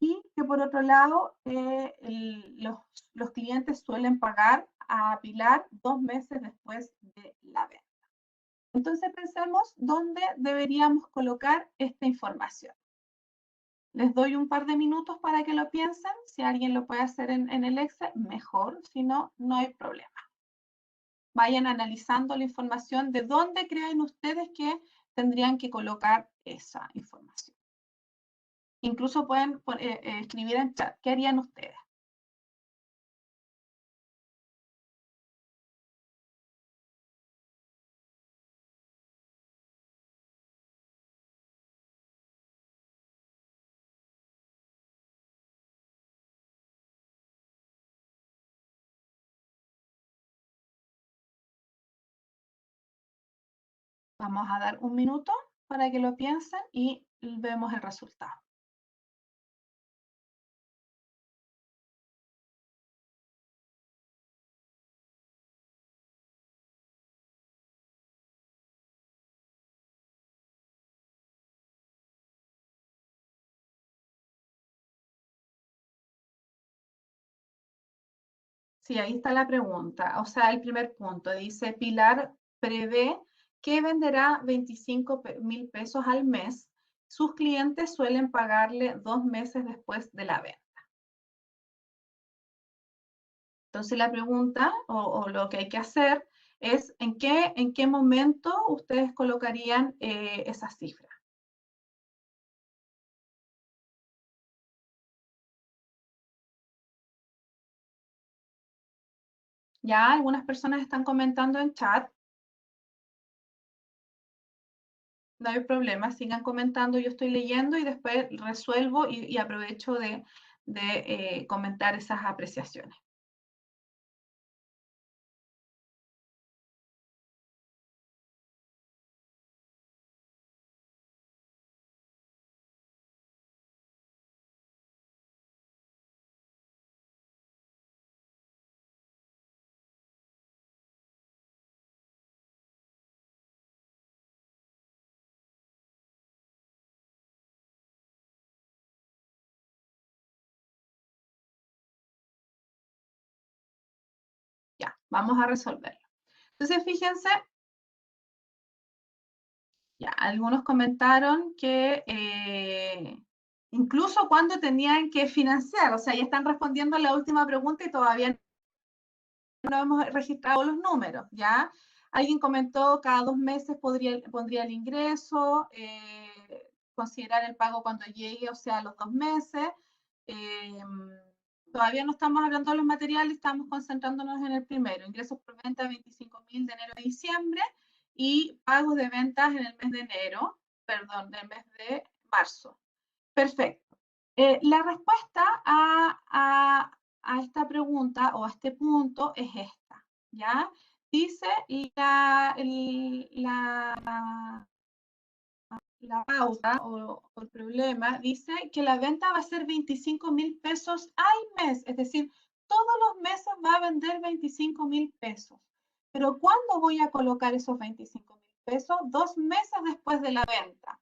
y que por otro lado, los clientes suelen pagar a Pilar 2 meses después de la venta. Entonces pensemos dónde deberíamos colocar esta información. Les doy un par de minutos para que lo piensen. Si alguien lo puede hacer en el Excel, mejor. Si no, no hay problema. Vayan analizando la información de dónde creen ustedes que tendrían que colocar esa información. Incluso pueden escribir en chat, ¿qué harían ustedes? Vamos a dar un minuto para que lo piensen y vemos el resultado. Sí, ahí está la pregunta. O sea, el primer punto dice, Pilar prevé que venderá 25.000 pesos al mes. Sus clientes suelen pagarle 2 meses después de la venta. Entonces la pregunta o lo que hay que hacer es en qué momento ustedes colocarían esa cifra. Ya algunas personas están comentando en chat. No hay problema, sigan comentando, yo estoy leyendo y después resuelvo y aprovecho de comentar esas apreciaciones. Ya, vamos a resolverlo. Entonces, fíjense, ya, algunos comentaron que incluso cuando tenían que financiar, o sea, ya están respondiendo a la última pregunta y todavía no hemos registrado los números, ¿ya? Alguien comentó cada 2 meses pondría el ingreso, considerar el pago cuando llegue, o sea, los 2 meses. Todavía no estamos hablando de los materiales, estamos concentrándonos en el primero. Ingresos por venta 25.000 de enero a diciembre y pagos de ventas en el mes de enero, perdón, del mes de marzo. Perfecto. La respuesta a esta pregunta o a este punto es esta, ¿ya? Dice la pauta o el problema, dice que la venta va a ser 25.000 pesos al mes, es decir, todos los meses va a vender 25.000 pesos. Pero ¿cuándo voy a colocar esos 25.000 pesos? 2 meses después de la venta.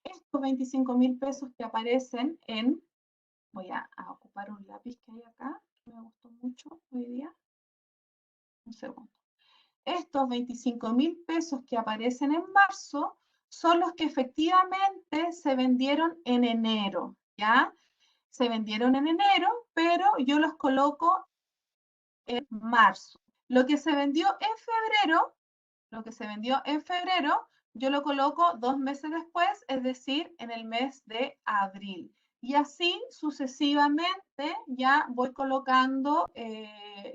Estos 25.000 pesos que aparecen en, voy a ocupar un lápiz que hay acá, que me gustó mucho hoy día. Un segundo. Estos 25.000 pesos que aparecen en marzo son los que efectivamente se vendieron en enero, ¿ya? Se vendieron en enero, pero yo los coloco en marzo. Lo que se vendió en febrero, lo que se vendió en febrero, yo lo coloco 2 meses después, es decir, en el mes de abril. Y así sucesivamente ya voy colocando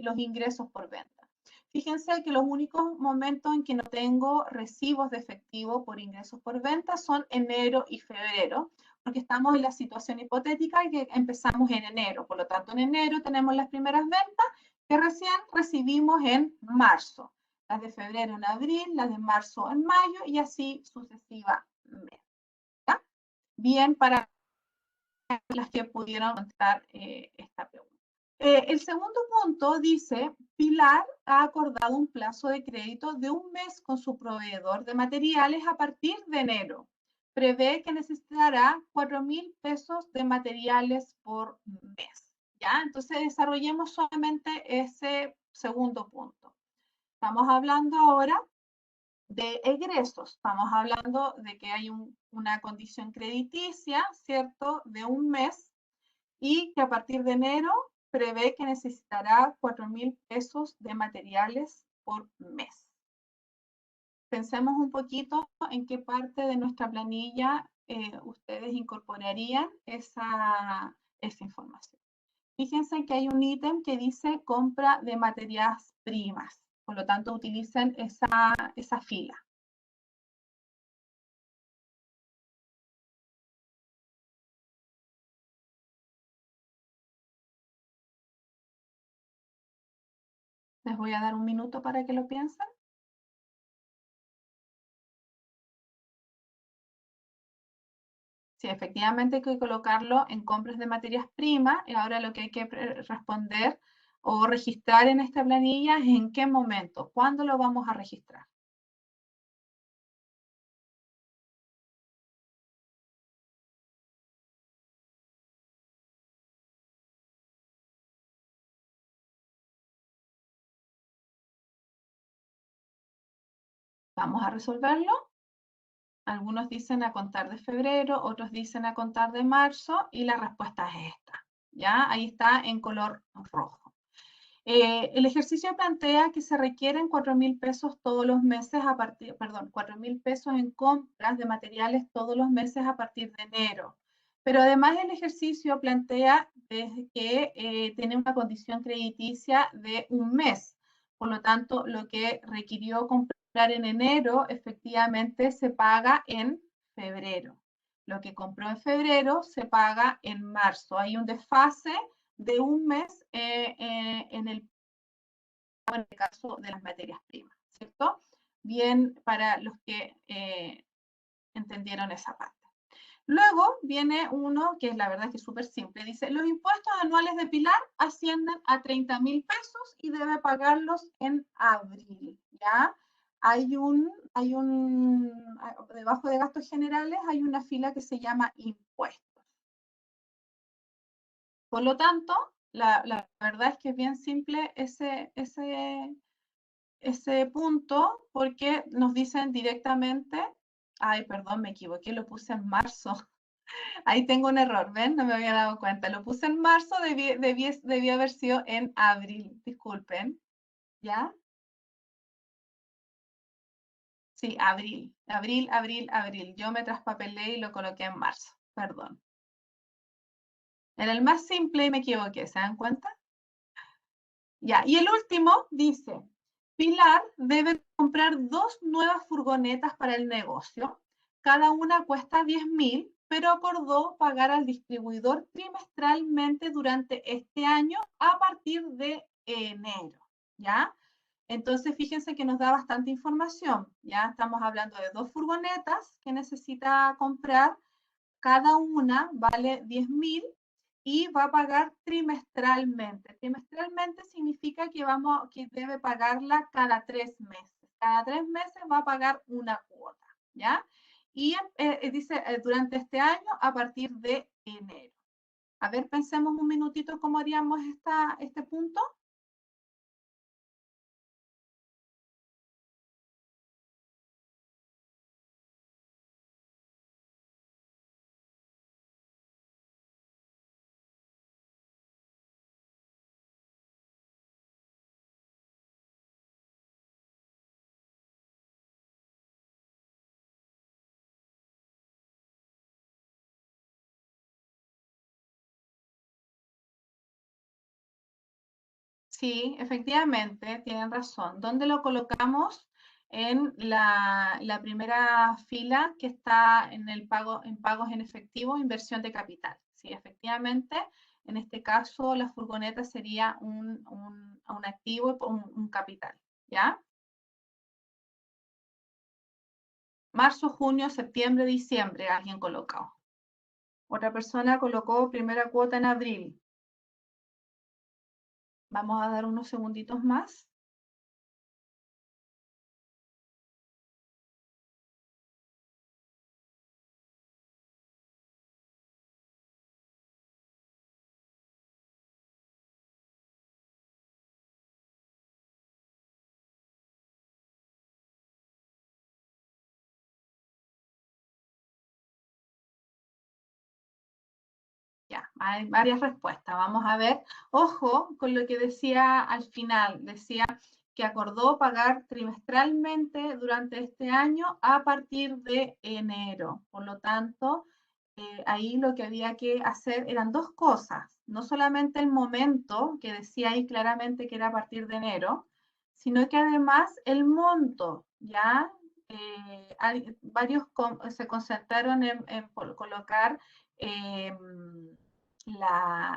los ingresos por venta. Fíjense que los únicos momentos en que no tengo recibos de efectivo por ingresos por venta son enero y febrero, porque estamos en la situación hipotética que empezamos en enero. Por lo tanto, en enero tenemos las primeras ventas que recién recibimos en marzo. Las de febrero en abril, las de marzo en mayo y así sucesivamente. ¿Ya? Bien, para las que pudieron contestar esta pregunta. El segundo punto dice, Pilar ha acordado un plazo de crédito de 1 mes con su proveedor de materiales a partir de enero. Prevé que necesitará 4.000 pesos de materiales por mes. ¿Ya? Entonces desarrollemos solamente ese segundo punto. Estamos hablando ahora de egresos. Estamos hablando de que hay una condición crediticia, ¿cierto?, de 1 mes y que a partir de enero prevé que necesitará 4.000 pesos de materiales por mes. Pensemos un poquito en qué parte de nuestra planilla ustedes incorporarían esa información. Fíjense que hay un ítem que dice compra de materias primas. Por lo tanto, utilicen esa fila. Les voy a dar un minuto para que lo piensen. Sí, efectivamente hay que colocarlo en compras de materias primas y ahora lo que hay que responder o registrar en esta planilla es en qué momento, cuándo lo vamos a registrar. Vamos a resolverlo. Algunos dicen a contar de febrero, otros dicen a contar de marzo y la respuesta es esta. ¿Ya? Ahí está en color rojo. El ejercicio plantea que se requieren 4.000 pesos todos los meses a partir, perdón, 4.000 pesos en compras de materiales todos los meses a partir de enero. Pero además el ejercicio plantea que tiene una condición crediticia de 1 mes. Por lo tanto, lo que requirió comprar en enero efectivamente se paga en febrero. Lo que compró en febrero se paga en marzo. Hay un desfase de 1 mes en el caso de las materias primas, ¿cierto? Bien para los que entendieron esa parte. Luego viene uno que es la verdad que es súper simple. Dice, los impuestos anuales de Pilar ascienden a 30.000 pesos y debe pagarlos en abril, ¿ya? Debajo de gastos generales hay una fila que se llama impuestos. Por lo tanto, la verdad es que es bien simple ese punto porque nos dicen directamente, ay, perdón, me equivoqué, lo puse en marzo. Ahí tengo un error, ¿ven? No me había dado cuenta. Lo puse en marzo, debía haber sido en abril, disculpen. ¿Ya? Sí, abril. Yo me traspapelé y lo coloqué en marzo, perdón. Era el más simple y me equivoqué, ¿se dan cuenta? Ya, y el último dice, Pilar debe comprar 2 nuevas furgonetas para el negocio. Cada una cuesta 10.000, pero acordó pagar al distribuidor trimestralmente durante este año a partir de enero, ¿ya? Entonces, fíjense que nos da bastante información, ¿ya? Estamos hablando de 2 furgonetas que necesita comprar, cada una vale 10.000 y va a pagar trimestralmente. Trimestralmente significa que debe pagarla cada 3 meses. Cada 3 meses va a pagar una cuota, ¿ya? Y dice durante este año a partir de enero. A ver, pensemos un minutito cómo haríamos este punto. Sí, efectivamente, tienen razón. ¿Dónde lo colocamos? En la primera fila que está en el pago, en pagos en efectivo, inversión de capital. Sí, efectivamente, en este caso la furgoneta sería un activo, un capital, ¿ya? Marzo, junio, septiembre, diciembre, alguien colocó. Otra persona colocó primera cuota en abril. Vamos a dar unos segunditos más. Ya, hay varias respuestas. Vamos a ver. Ojo con lo que decía al final. Decía que acordó pagar trimestralmente durante este año a partir de enero. Por lo tanto, ahí lo que había que hacer eran dos cosas. No solamente el momento, que decía ahí claramente que era a partir de enero, sino que además el monto, ¿ya? Varios se concentraron en colocar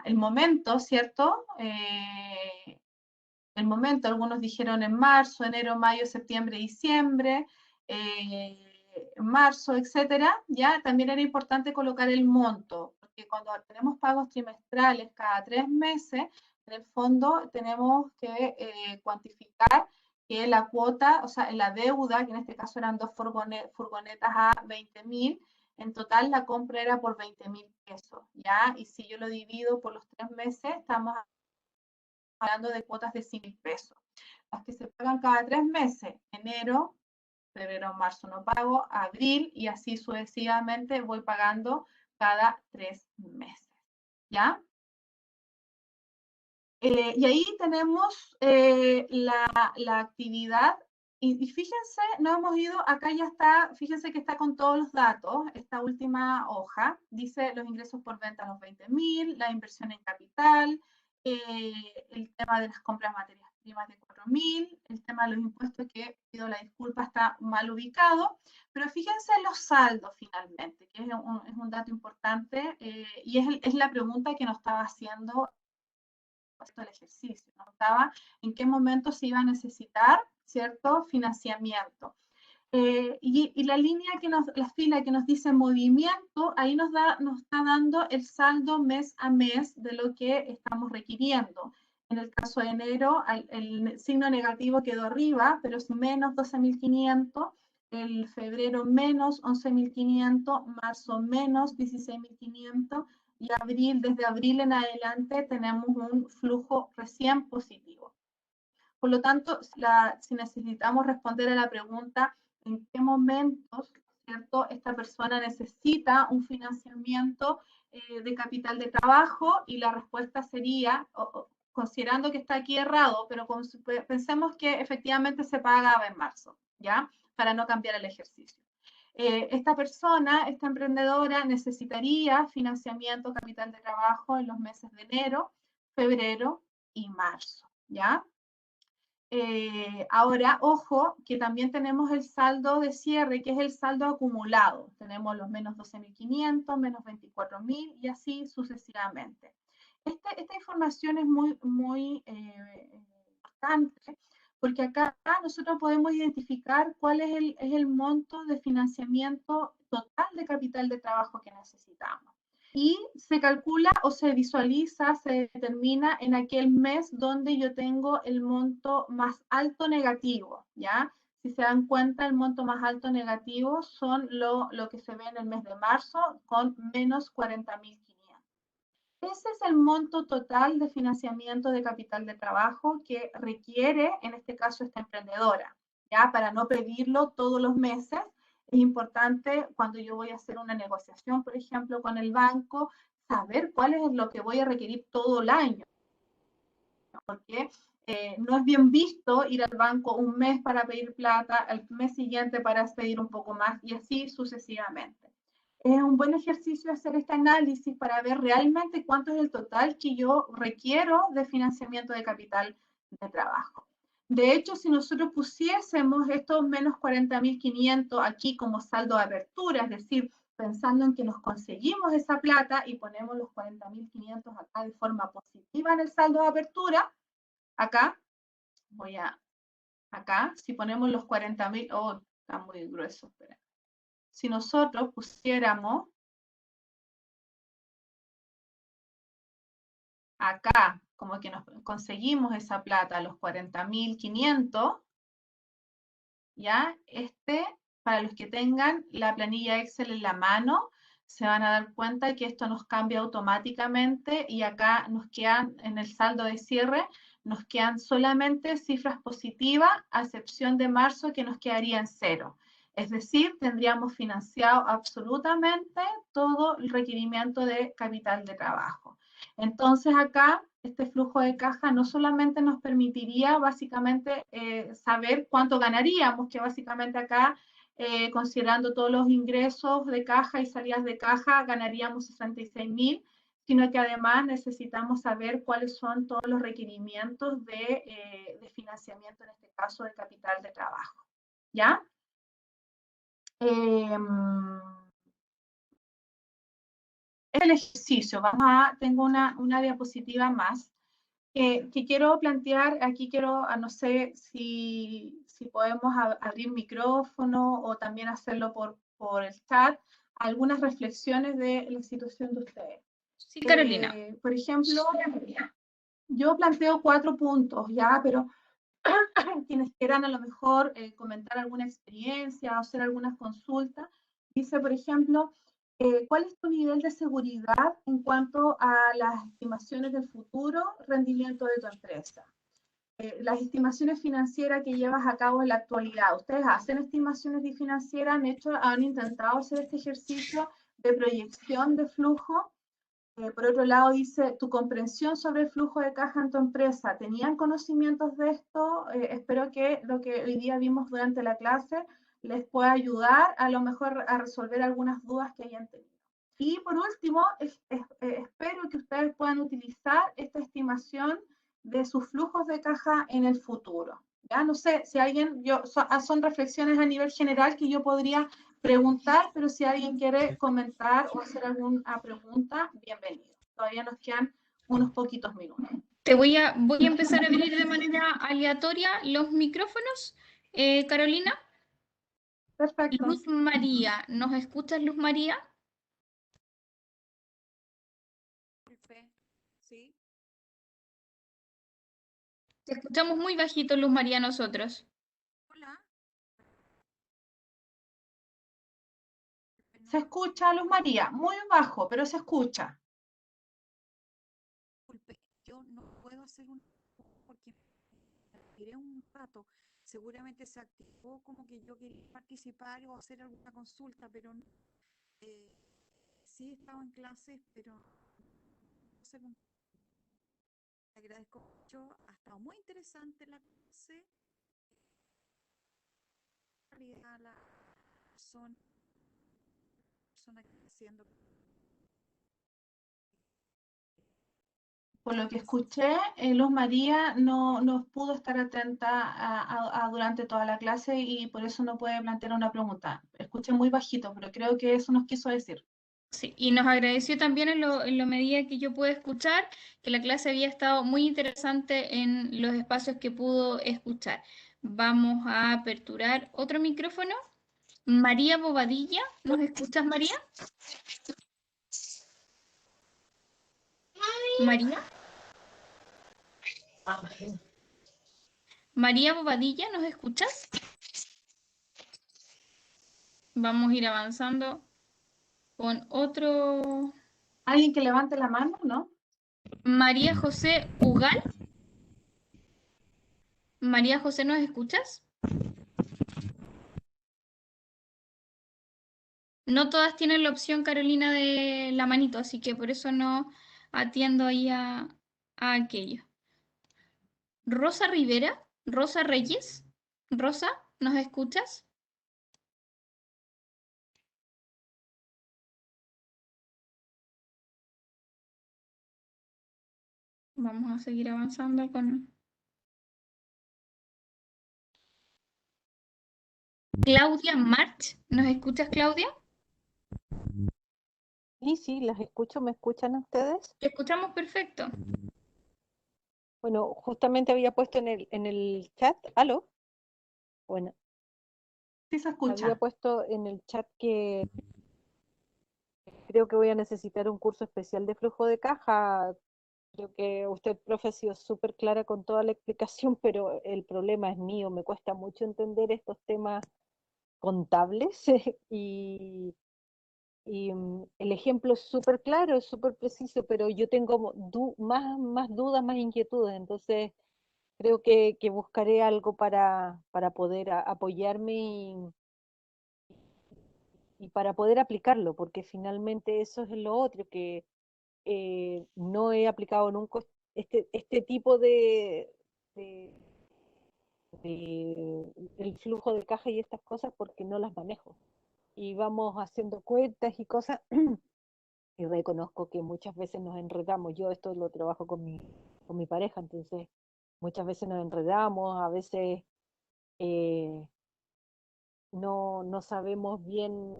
el momento, ¿cierto? El momento, algunos dijeron en marzo, enero, mayo, septiembre, diciembre, marzo, etcétera, ya también era importante colocar el monto, porque cuando tenemos pagos trimestrales cada 3 meses, en el fondo tenemos que cuantificar que la cuota, o sea, la deuda, que en este caso eran 2 furgonetas a 20.000, en total la compra era por 20.000 pesos, ¿ya? Y si yo lo divido por los 3 meses, estamos hablando de cuotas de 100.000 pesos. Las que se pagan cada 3 meses, enero, febrero, marzo no pago, abril y así sucesivamente voy pagando cada 3 meses. ¿Ya? Y ahí tenemos la actividad. Y fíjense, no hemos ido, acá ya está, fíjense que está con todos los datos, esta última hoja, dice los ingresos por venta a los 20.000, la inversión en capital, el tema de las compras materias primas de 4.000, el tema de los impuestos que, pido la disculpa, está mal ubicado, pero fíjense los saldos finalmente, que es un dato importante y es la pregunta que nos estaba haciendo el ejercicio, ¿no? Estaba en qué momento se iba a necesitar, ¿cierto? Financiamiento. Y la línea la fila que nos dice movimiento, ahí nos está dando el saldo mes a mes de lo que estamos requiriendo. En el caso de enero, el signo negativo quedó arriba, pero es menos 12.500, el febrero menos 11.500, marzo menos 16.500, y abril, desde abril en adelante tenemos un flujo recién positivo. Por lo tanto, si necesitamos responder a la pregunta en qué momentos, ¿cierto?, esta persona necesita un financiamiento de capital de trabajo, y la respuesta sería, considerando que está aquí errado, pero pensemos que efectivamente se pagaba en marzo, ¿ya? Para no cambiar el ejercicio. Esta persona, esta emprendedora, necesitaría financiamiento capital de trabajo en los meses de enero, febrero y marzo, ¿ya? Ahora, ojo, que también tenemos el saldo de cierre, que es el saldo acumulado. Tenemos los menos 12.500, menos 24.000 y así sucesivamente. Esta información es muy importante, porque acá nosotros podemos identificar cuál es el monto de financiamiento total de capital de trabajo que necesitamos. Y se calcula o se visualiza, se determina en aquel mes donde yo tengo el monto más alto negativo, ¿ya? Si se dan cuenta, el monto más alto negativo son lo que se ve en el mes de marzo, con menos 40.500. Ese es el monto total de financiamiento de capital de trabajo que requiere, en este caso, esta emprendedora, ¿ya? Para no pedirlo todos los meses, es importante cuando yo voy a hacer una negociación, por ejemplo, con el banco, saber cuál es lo que voy a requerir todo el año, porque no es bien visto ir al banco un mes para pedir plata, el mes siguiente para pedir un poco más y así sucesivamente. Es un buen ejercicio hacer este análisis para ver realmente cuánto es el total que yo requiero de financiamiento de capital de trabajo. De hecho, si nosotros pusiésemos estos menos 40.500 aquí como saldo de apertura, es decir, pensando en que nos conseguimos esa plata y ponemos los 40.500 acá de forma positiva en el saldo de apertura, acá, acá, si ponemos los 40.000, oh, está muy grueso, espera. Si nosotros pusiéramos acá, como que nos conseguimos esa plata, los 40.500, ¿ya? Para los que tengan la planilla Excel en la mano, se van a dar cuenta que esto nos cambia automáticamente y acá nos quedan, en el saldo de cierre, nos quedan solamente cifras positivas, a excepción de marzo, que nos quedaría en cero. Es decir, tendríamos financiado absolutamente todo el requerimiento de capital de trabajo. Entonces acá este flujo de caja no solamente nos permitiría básicamente saber cuánto ganaríamos, que básicamente acá, considerando todos los ingresos de caja y salidas de caja, ganaríamos 66.000, sino que además necesitamos saber cuáles son todos los requerimientos de financiamiento, en este caso de capital de trabajo. ¿Ya? El ejercicio, tengo una diapositiva más que quiero plantear. Aquí quiero, no sé si podemos abrir micrófono o también hacerlo por el chat, algunas reflexiones de la situación de ustedes. Sí, Carolina. Por ejemplo, yo planteo 4 puntos, ¿ya? Pero quienes quieran a lo mejor comentar alguna experiencia o hacer algunas consultas, dice, por ejemplo, ¿cuál es tu nivel de seguridad en cuanto a las estimaciones del futuro rendimiento de tu empresa? Las estimaciones financieras que llevas a cabo en la actualidad, ¿ustedes hacen estimaciones financieras? ¿Han intentado hacer este ejercicio de proyección de flujo? Por otro lado, dice, tu comprensión sobre el flujo de caja en tu empresa, ¿tenían conocimientos de esto? Espero que lo que hoy día vimos durante la clase les pueda ayudar a lo mejor a resolver algunas dudas que hayan tenido. Y por último, espero que ustedes puedan utilizar esta estimación de sus flujos de caja en el futuro. Ya no sé si alguien, son reflexiones a nivel general que yo podría preguntar, pero si alguien quiere comentar o hacer alguna pregunta, bienvenido. Todavía nos quedan unos poquitos minutos. Voy a empezar a abrir de manera aleatoria los micrófonos. Carolina. Perfecto. Luz María, ¿nos escuchas, Luz María? Sí. Te escuchamos muy bajito, Luz María, nosotros. Hola. Se escucha, Luz María, muy bajo, pero se escucha. Disculpe, yo no puedo hacer un porque me tiré un rato. Seguramente se activó como que yo quería participar o hacer alguna consulta, pero no. Sí estaba en clases, pero no sé cómo. Le agradezco mucho. Ha estado muy interesante la clase. La persona que está haciendo. Por lo que escuché, Luz María no pudo estar atenta durante toda la clase y por eso no puede plantear una pregunta. Escuché muy bajito, pero creo que eso nos quiso decir. Sí, y nos agradeció también en lo medida que yo pude escuchar, que la clase había estado muy interesante en los espacios que pudo escuchar. Vamos a aperturar otro micrófono. María Bobadilla, ¿nos escuchas, María? María. María Bobadilla, ¿nos escuchas? Vamos a ir avanzando con otro. ¿Alguien que levante la mano, no? María José Ugal. María José, ¿nos escuchas? No todas tienen la opción, Carolina, de la manito, así que por eso no atiendo ahí a aquello. Rosa Rivera, Rosa Reyes. Rosa, ¿nos escuchas? Vamos a seguir avanzando con Claudia March, ¿nos escuchas, Claudia? Sí, sí, las escucho, ¿me escuchan ustedes? Te escuchamos perfecto. Bueno, justamente había puesto en el chat, ¿aló? Bueno, Sí se había escucha. puesto en el chat que creo que voy a necesitar un curso especial de flujo de caja. Creo que usted, profe, ha sido súper clara con toda la explicación, pero el problema es mío, me cuesta mucho entender estos temas contables y el ejemplo es súper claro, es súper preciso, pero yo tengo más dudas, más inquietudes, entonces creo que buscaré algo para poder apoyarme y para poder aplicarlo, porque finalmente eso es lo otro, que no he aplicado nunca este tipo de, el flujo de caja y estas cosas porque no las manejo. Y vamos haciendo cuentas y cosas, y reconozco que muchas veces nos enredamos. Yo esto lo trabajo con mi pareja, entonces muchas veces nos enredamos, a veces eh, no sabemos bien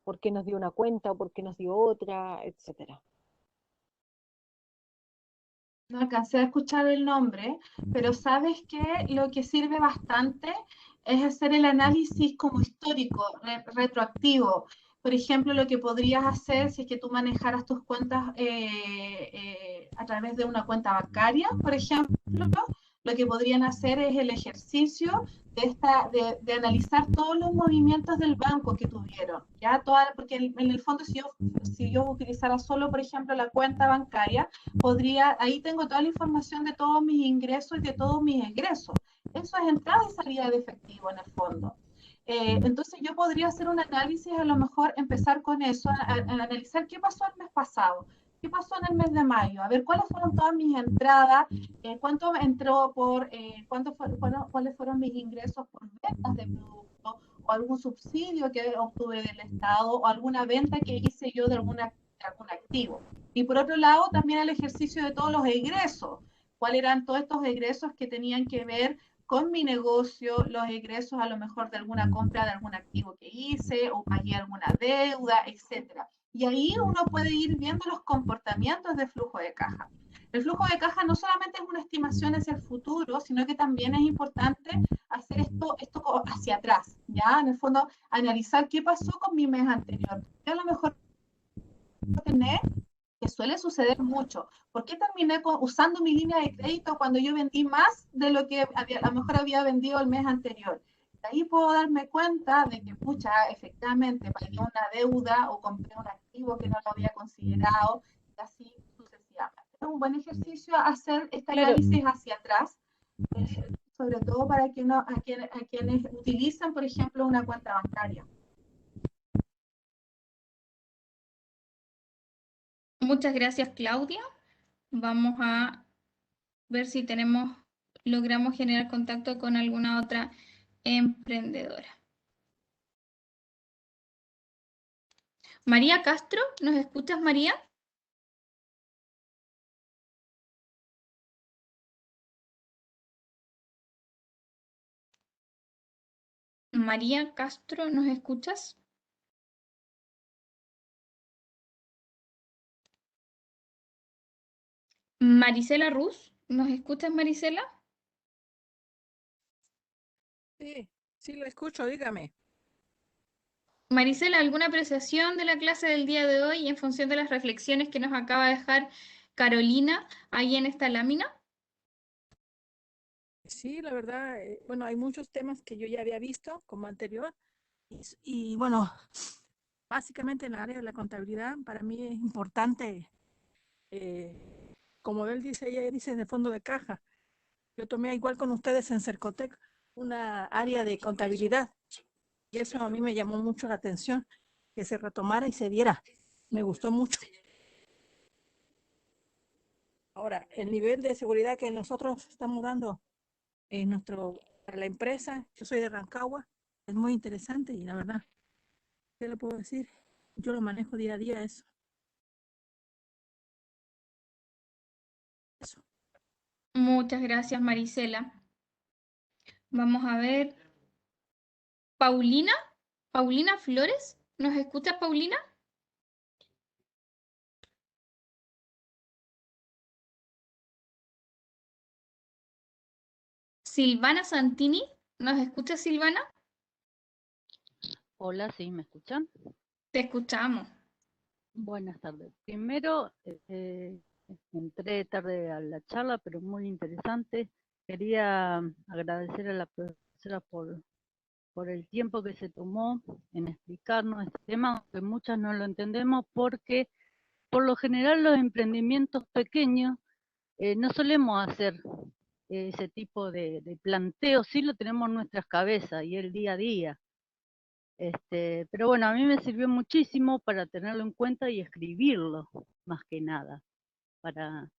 por qué nos dio una cuenta o por qué nos dio otra, etcétera. No alcancé a escuchar el nombre, pero sabes que lo que sirve bastante es hacer el análisis como histórico, retroactivo. Por ejemplo, lo que podrías hacer si es que tú manejaras tus cuentas a través de una cuenta bancaria, por ejemplo, lo que podrían hacer es el ejercicio de analizar todos los movimientos del banco que tuvieron, ¿ya? Porque en el fondo si yo utilizara solo, por ejemplo, la cuenta bancaria, ahí tengo toda la información de todos mis ingresos y de todos mis egresos. Eso es entrada y salida de efectivo en el fondo. Entonces yo podría hacer un análisis, a lo mejor empezar con eso, a analizar qué pasó el mes pasado, qué pasó en el mes de mayo, a ver cuáles fueron todas mis entradas, cuánto entró cuáles fueron mis ingresos por ventas de productos o algún subsidio que obtuve del Estado o alguna venta que hice yo de algún activo. Y por otro lado, también el ejercicio de todos los egresos. ¿Cuáles eran todos estos egresos que tenían que ver con mi negocio, los egresos a lo mejor de alguna compra de algún activo que hice o pagué alguna deuda, etcétera? Y ahí uno puede ir viendo los comportamientos de flujo de caja. El flujo de caja no solamente es una estimación hacia el futuro, sino que también es importante hacer esto hacia atrás, ¿ya? En el fondo, analizar qué pasó con mi mes anterior. Yo a lo mejor tener que suele suceder mucho. ¿Por qué terminé usando mi línea de crédito cuando yo vendí más de lo que a lo mejor había vendido el mes anterior? De ahí puedo darme cuenta de que, pucha, efectivamente, pagué una deuda o compré un activo que no lo había considerado, y así sucesivamente. Es un buen ejercicio hacer este Claro, análisis hacia atrás, sobre todo para a quienes utilizan, por ejemplo, una cuenta bancaria. Muchas gracias, Claudia. Vamos a ver si logramos generar contacto con alguna otra emprendedora. María Castro, ¿nos escuchas, María? María Castro, ¿nos escuchas? Marisela Ruz, ¿nos escuchas, Marisela? Sí, sí lo escucho, dígame. Marisela, ¿alguna apreciación de la clase del día de hoy en función de las reflexiones que nos acaba de dejar Carolina ahí en esta lámina? Sí, la verdad, bueno, hay muchos temas que yo ya había visto como anterior y bueno, básicamente en el área de la contabilidad para mí es importante, como él dice, ella dice en el fondo de caja. Yo tomé igual con ustedes en Cercotec una área de contabilidad y eso a mí me llamó mucho la atención, que se retomara y se diera. Me gustó mucho. Ahora, el nivel de seguridad que nosotros estamos dando para la empresa, yo soy de Rancagua, es muy interesante y la verdad, ¿qué le puedo decir? Yo lo manejo día a día eso. Eso. Muchas gracias, Marisela. Vamos a ver. Paulina, Paulina Flores, ¿nos escuchas, Paulina? Silvana Santini, ¿nos escuchas, Silvana? Hola, ¿sí me escuchan? Te escuchamos. Buenas tardes. Primero, entré tarde a la charla, pero muy interesante. Quería agradecer a la profesora por el tiempo que se tomó en explicarnos este tema, que muchas no lo entendemos porque por lo general los emprendimientos pequeños no solemos hacer ese tipo de planteo, sí lo tenemos en nuestras cabezas y el día a día. Pero bueno, a mí me sirvió muchísimo para tenerlo en cuenta y escribirlo, más que nada, para,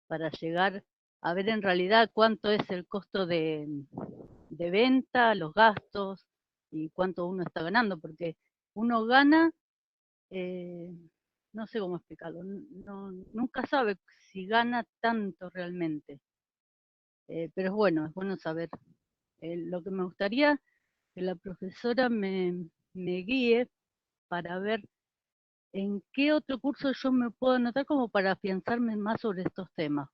para llegar a ver en realidad cuánto es el costo de venta, los gastos y cuánto uno está ganando, porque uno gana, eh, no sé cómo explicarlo, nunca sabe si gana tanto realmente, pero es bueno saber. Lo que me gustaría que la profesora me guíe para ver en qué otro curso yo me puedo anotar como para afianzarme más sobre estos temas.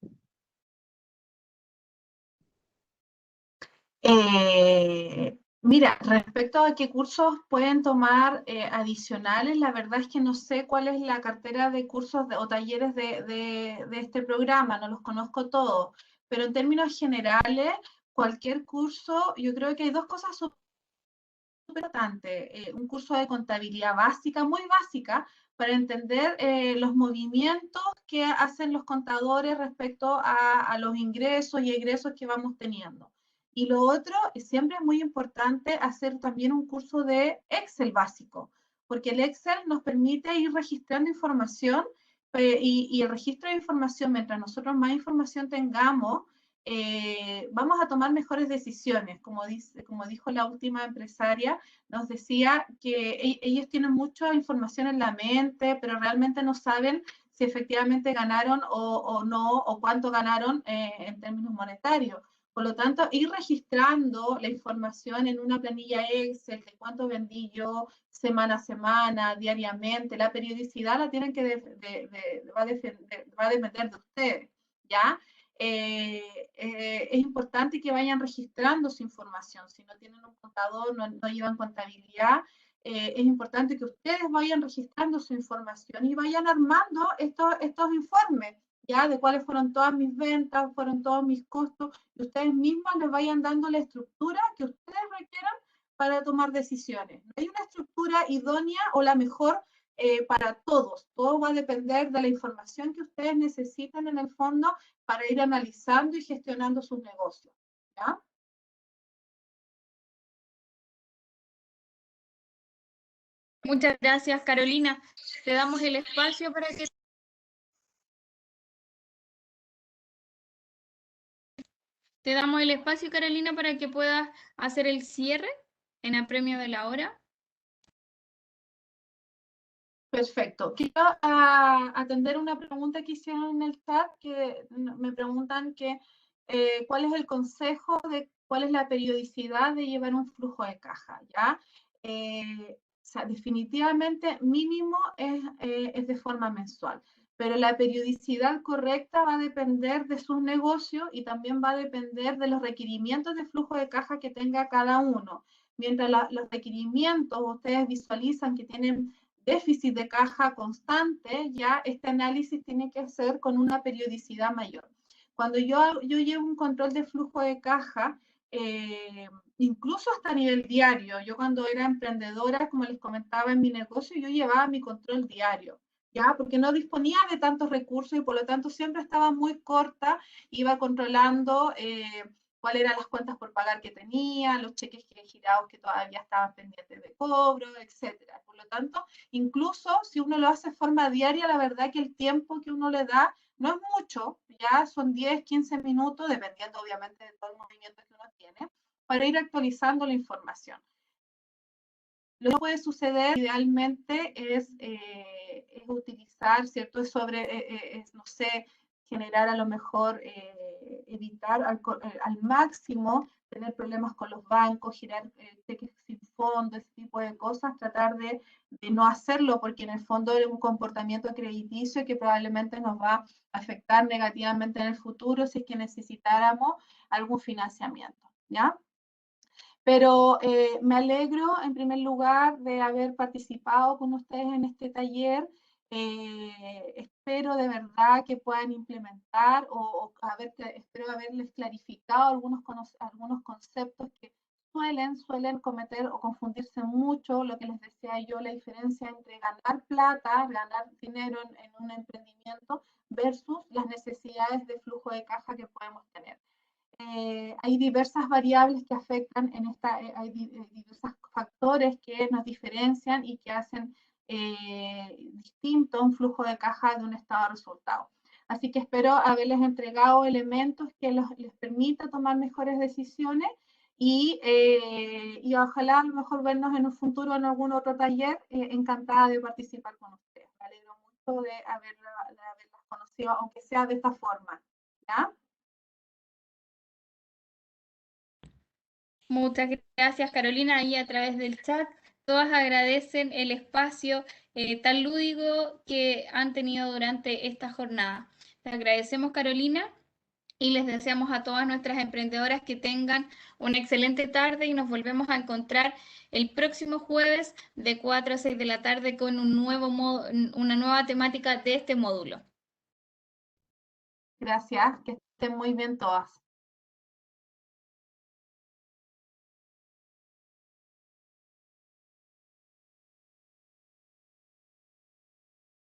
Mira, respecto a qué cursos pueden tomar adicionales, la verdad es que no sé cuál es la cartera de cursos o talleres de este programa, no los conozco todos, pero en términos generales, cualquier curso, yo creo que hay dos cosas súper importantes. Un curso de contabilidad básica, muy básica, para entender los movimientos que hacen los contadores respecto a los ingresos y egresos que vamos teniendo. Y lo otro, siempre es muy importante hacer también un curso de Excel básico, porque el Excel nos permite ir registrando información y el registro de información, mientras nosotros más información tengamos, vamos a tomar mejores decisiones. Como dijo la última empresaria, nos decía que ellos tienen mucha información en la mente, pero realmente no saben si efectivamente ganaron o no, o cuánto ganaron en términos monetarios. Por lo tanto, ir registrando la información en una planilla Excel de cuánto vendí yo semana a semana, diariamente, la periodicidad la tienen que va a depender de ustedes, ¿ya? Es importante que vayan registrando su información. Si no tienen un contador, no llevan contabilidad, es importante que ustedes vayan registrando su información y vayan armando estos informes, ¿ya? De cuáles fueron todas mis ventas, fueron todos mis costos, y ustedes mismos les vayan dando la estructura que ustedes requieran para tomar decisiones. No hay una estructura idónea o la mejor para todos. Todo va a depender de la información que ustedes necesiten en el fondo para ir analizando y gestionando sus negocios, ¿ya? Muchas gracias, Carolina. Te damos el espacio para que Carolina, para que puedas hacer el cierre en apremio de la hora. Perfecto. Quiero atender una pregunta que hicieron en el chat, que me preguntan que cuál es el consejo de cuál es la periodicidad de llevar un flujo de caja, ¿ya? O sea, definitivamente mínimo es de forma mensual, pero la periodicidad correcta va a depender de sus negocios y también va a depender de los requerimientos de flujo de caja que tenga cada uno. Mientras los requerimientos ustedes visualizan que tienen déficit de caja constante, ya este análisis tiene que ser con una periodicidad mayor. Cuando yo llevo un control de flujo de caja, incluso hasta a nivel diario, yo cuando era emprendedora, como les comentaba en mi negocio, yo llevaba mi control diario, ¿ya? Porque no disponía de tantos recursos y por lo tanto siempre estaba muy corta, iba controlando cuáles eran las cuentas por pagar que tenía, los cheques girados que todavía estaban pendientes de cobro, etcétera. Por lo tanto, incluso si uno lo hace de forma diaria, la verdad que el tiempo que uno le da no es mucho, ya son 10, 15 minutos, dependiendo obviamente de todo el movimiento que uno tiene, para ir actualizando la información. Lo que puede suceder idealmente es utilizar, ¿cierto? No sé, generar a lo mejor, evitar al máximo tener problemas con los bancos, girar cheques sin fondo, ese tipo de cosas, tratar de no hacerlo, porque en el fondo es un comportamiento crediticio que probablemente nos va a afectar negativamente en el futuro si es que necesitáramos algún financiamiento, ¿ya? Pero me alegro en primer lugar de haber participado con ustedes en este taller. Espero de verdad que puedan implementar espero haberles clarificado algunos conceptos que suelen cometer o confundirse mucho, lo que les decía yo, la diferencia entre ganar plata, ganar dinero en un emprendimiento versus las necesidades de flujo de caja que podemos tener. Hay diversas variables que afectan hay diversos factores que nos diferencian y que hacen distinto un flujo de caja de un estado de resultado. Así que espero haberles entregado elementos que les permita tomar mejores decisiones y ojalá a lo mejor vernos en un futuro en algún otro taller. Encantada de participar con ustedes. Me alegro mucho de haberlas conocido, aunque sea de esta forma. ¿Ya? Muchas gracias, Carolina, ahí a través del chat. Todas agradecen el espacio tan lúdico que han tenido durante esta jornada. Te agradecemos, Carolina, y les deseamos a todas nuestras emprendedoras que tengan una excelente tarde y nos volvemos a encontrar el próximo jueves de 4 a 6 de la tarde con una nueva temática de este módulo. Gracias, que estén muy bien todas.